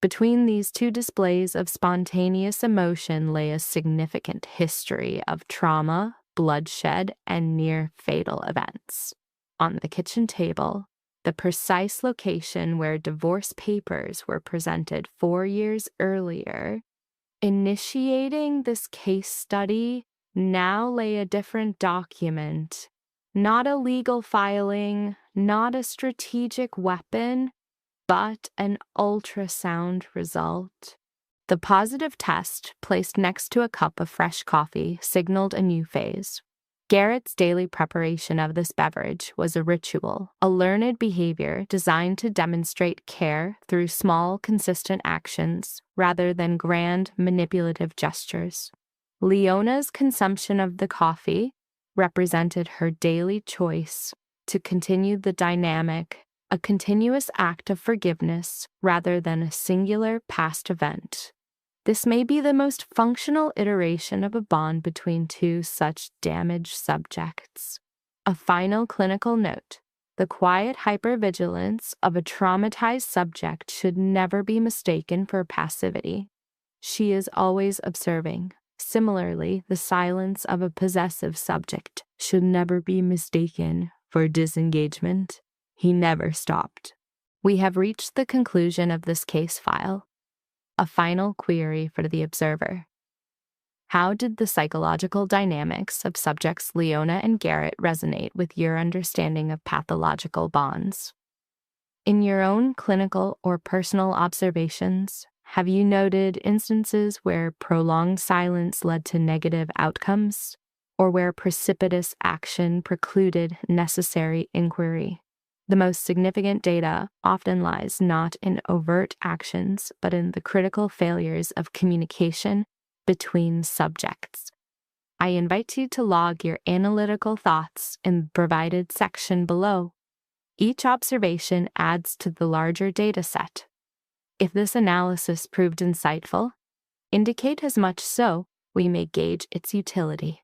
Between these two displays of spontaneous emotion lay a significant history of trauma, bloodshed, and near-fatal events. On the kitchen table, the precise location where divorce papers were presented 4 years earlier, initiating this case study, now lay a different document, not a legal filing, not a strategic weapon, but an ultrasound result. The positive test, placed next to a cup of fresh coffee, signaled a new phase. Garrett's daily preparation of this beverage was a ritual, a learned behavior designed to demonstrate care through small, consistent actions rather than grand, manipulative gestures. Leona's consumption of the coffee represented her daily choice to continue the dynamic, a continuous act of forgiveness rather than a singular past event. This may be the most functional iteration of a bond between two such damaged subjects. A final clinical note: the quiet hypervigilance of a traumatized subject should never be mistaken for passivity. She is always observing. Similarly, the silence of a possessive subject should never be mistaken for disengagement. He never stopped. We have reached the conclusion of this case file. A final query for the observer. How did the psychological dynamics of subjects Leona and Garrett resonate with your understanding of pathological bonds? In your own clinical or personal observations, have you noted instances where prolonged silence led to negative outcomes, or where precipitous action precluded necessary inquiry? The most significant data often lies not in overt actions, but in the critical failures of communication between subjects. I invite you to log your analytical thoughts in the provided section below. Each observation adds to the larger data set. If this analysis proved insightful, indicate as much so we may gauge its utility.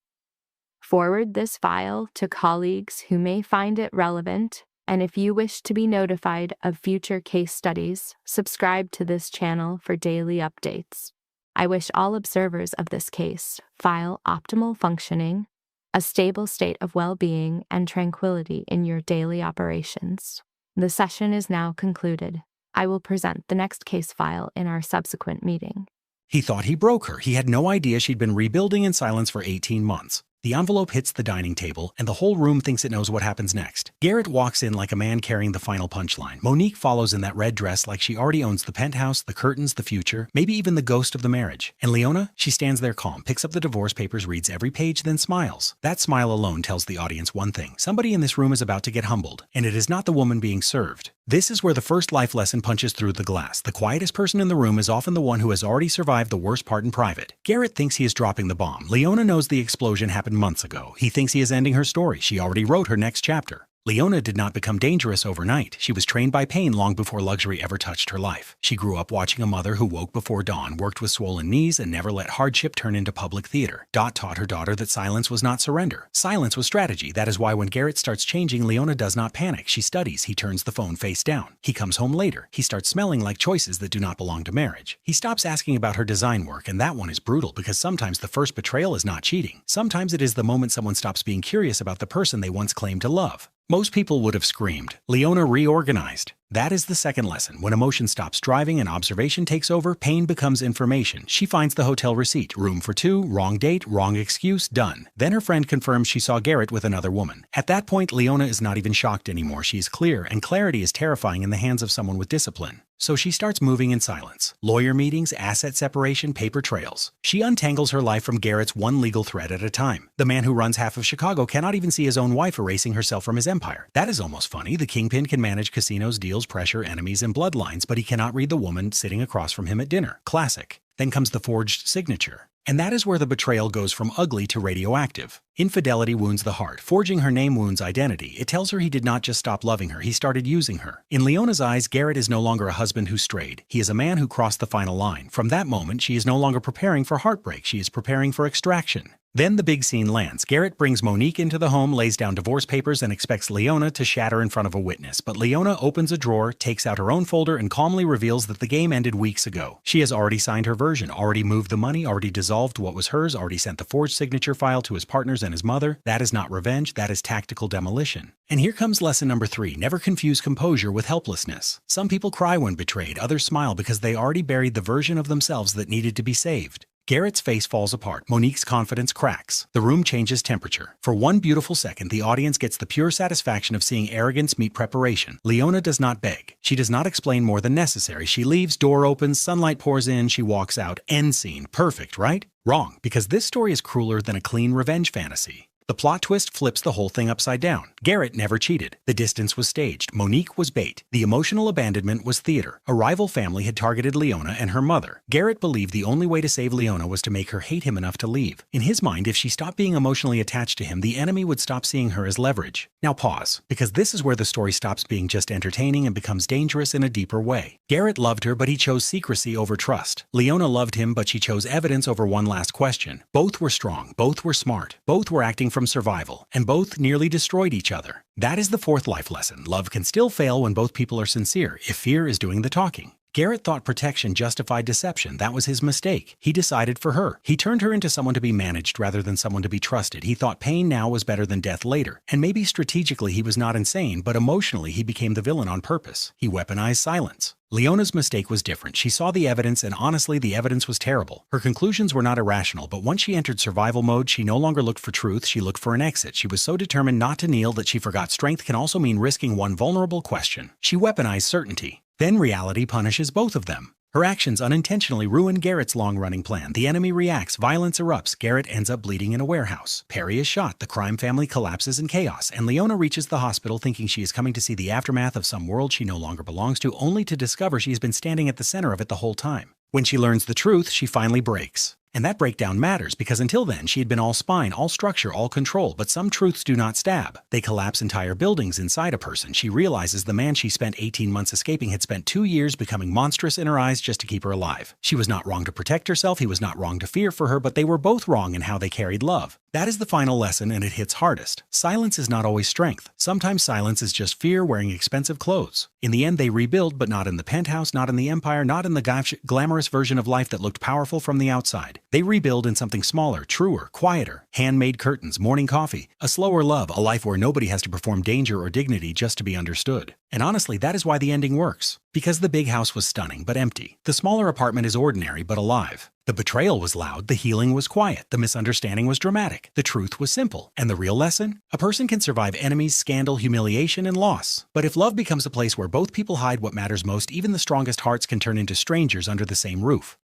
Forward this file to colleagues who may find it relevant, and if you wish to be notified of future case studies, subscribe to this channel for daily updates. I wish all observers of this case file optimal functioning, a stable state of well-being, and tranquility in your daily operations. The session is now concluded. I will present the next case file in our subsequent meeting. He thought he broke her. He had no idea she'd been rebuilding in silence for 18 months. The envelope hits the dining table, and the whole room thinks it knows what happens next. Garrett walks in like a man carrying the final punchline. Monique follows in that red dress like she already owns the penthouse, the curtains, the future, maybe even the ghost of the marriage. And Leona, she stands there calm, picks up the divorce papers, reads every page, then smiles. That smile alone tells the audience one thing. Somebody in this room is about to get humbled, and it is not the woman being served. This is where the first life lesson punches through the glass. The quietest person in the room is often the one who has already survived the worst part in private. Garrett thinks he is dropping the bomb. Leona knows the explosion happened months ago. He thinks he is ending her story. She already wrote her next chapter. Leona did not become dangerous overnight. She was trained by pain long before luxury ever touched her life. She grew up watching a mother who woke before dawn, worked with swollen knees, and never let hardship turn into public theater. Dot taught her daughter that silence was not surrender. Silence was strategy. That is why when Garrett starts changing, Leona does not panic. She studies. He turns the phone face down. He comes home later. He starts smelling like choices that do not belong to marriage. He stops asking about her design work, and that one is brutal because sometimes the first betrayal is not cheating. Sometimes it is the moment someone stops being curious about the person they once claimed to love. Most people would have screamed. Leona reorganized. That is the second lesson. When emotion stops driving and observation takes over, pain becomes information. She finds the hotel receipt. Room for two, wrong date, wrong excuse, done. Then her friend confirms she saw Garrett with another woman. At that point, Leona is not even shocked anymore. She is clear, and clarity is terrifying in the hands of someone with discipline. So she starts moving in silence. Lawyer meetings, asset separation, paper trails. She untangles her life from Garrett's one legal thread at a time. The man who runs half of Chicago cannot even see his own wife erasing herself from his empire. That is almost funny. The kingpin can manage casinos, deals, pressure, enemies, and bloodlines, but he cannot read the woman sitting across from him at dinner. Classic. Then comes the forged signature. And that is where the betrayal goes from ugly to radioactive. Infidelity wounds the heart. Forging her name wounds identity. It tells her he did not just stop loving her, he started using her. In Leona's eyes, Garrett is no longer a husband who strayed. He is a man who crossed the final line. From that moment, she is no longer preparing for heartbreak. She is preparing for extraction. Then the big scene lands. Garrett brings Monique into the home, lays down divorce papers, and expects Leona to shatter in front of a witness. But Leona opens a drawer, takes out her own folder, and calmly reveals that the game ended weeks ago. She has already signed her version, already moved the money, already dissolved what was hers, already sent the forged signature file to his partners and his mother. That is not revenge, that is tactical demolition. And here comes lesson number 3. Never confuse composure with helplessness. Some people cry when betrayed, others smile because they already buried the version of themselves that needed to be saved. Garrett's face falls apart. Monique's confidence cracks. The room changes temperature. For one beautiful second, the audience gets the pure satisfaction of seeing arrogance meet preparation. Leona does not beg. She does not explain more than necessary. She leaves, door opens, sunlight pours in, she walks out. End scene. Perfect, right? Wrong, because this story is crueler than a clean revenge fantasy. The plot twist flips the whole thing upside down. Garrett never cheated. The distance was staged. Monique was bait. The emotional abandonment was theater. A rival family had targeted Leona and her mother. Garrett believed the only way to save Leona was to make her hate him enough to leave. In his mind, if she stopped being emotionally attached to him, the enemy would stop seeing her as leverage. Now pause, because this is where the story stops being just entertaining and becomes dangerous in a deeper way. Garrett loved her, but he chose secrecy over trust. Leona loved him, but she chose evidence over one last question. Both were strong. Both were smart. Both were acting from survival, and both nearly destroyed each other. That is the fourth life lesson. Love can still fail when both people are sincere, if fear is doing the talking. Garrett thought protection justified deception. That was his mistake. He decided for her. He turned her into someone to be managed rather than someone to be trusted. He thought pain now was better than death later. And maybe strategically he was not insane, but emotionally he became the villain on purpose. He weaponized silence. Leona's mistake was different. She saw the evidence, and honestly, the evidence was terrible. Her conclusions were not irrational, but once she entered survival mode, she no longer looked for truth, she looked for an exit. She was so determined not to kneel that she forgot strength can also mean risking one vulnerable question. She weaponized certainty. Then reality punishes both of them. Her actions unintentionally ruin Garrett's long-running plan. The enemy reacts, violence erupts, Garrett ends up bleeding in a warehouse. Perry is shot, the crime family collapses in chaos, and Leona reaches the hospital thinking she is coming to see the aftermath of some world she no longer belongs to, only to discover she has been standing at the center of it the whole time. When she learns the truth, she finally breaks. And that breakdown matters because until then, she had been all spine, all structure, all control, but some truths do not stab. They collapse entire buildings inside a person. She realizes the man she spent 18 months escaping had spent 2 years becoming monstrous in her eyes just to keep her alive. She was not wrong to protect herself, he was not wrong to fear for her, but they were both wrong in how they carried love. That is the final lesson, and it hits hardest. Silence is not always strength. Sometimes silence is just fear wearing expensive clothes. In the end, they rebuild, but not in the penthouse, not in the empire, not in the glamorous version of life that looked powerful from the outside. They rebuild in something smaller, truer, quieter, handmade curtains, morning coffee, a slower love, a life where nobody has to perform danger or dignity just to be understood. And honestly, that is why the ending works. Because the big house was stunning, but empty. The smaller apartment is ordinary, but alive. The betrayal was loud, the healing was quiet, the misunderstanding was dramatic, the truth was simple. And the real lesson? A person can survive enemies, scandal, humiliation, and loss. But if love becomes a place where both people hide what matters most, even the strongest hearts can turn into strangers under the same roof.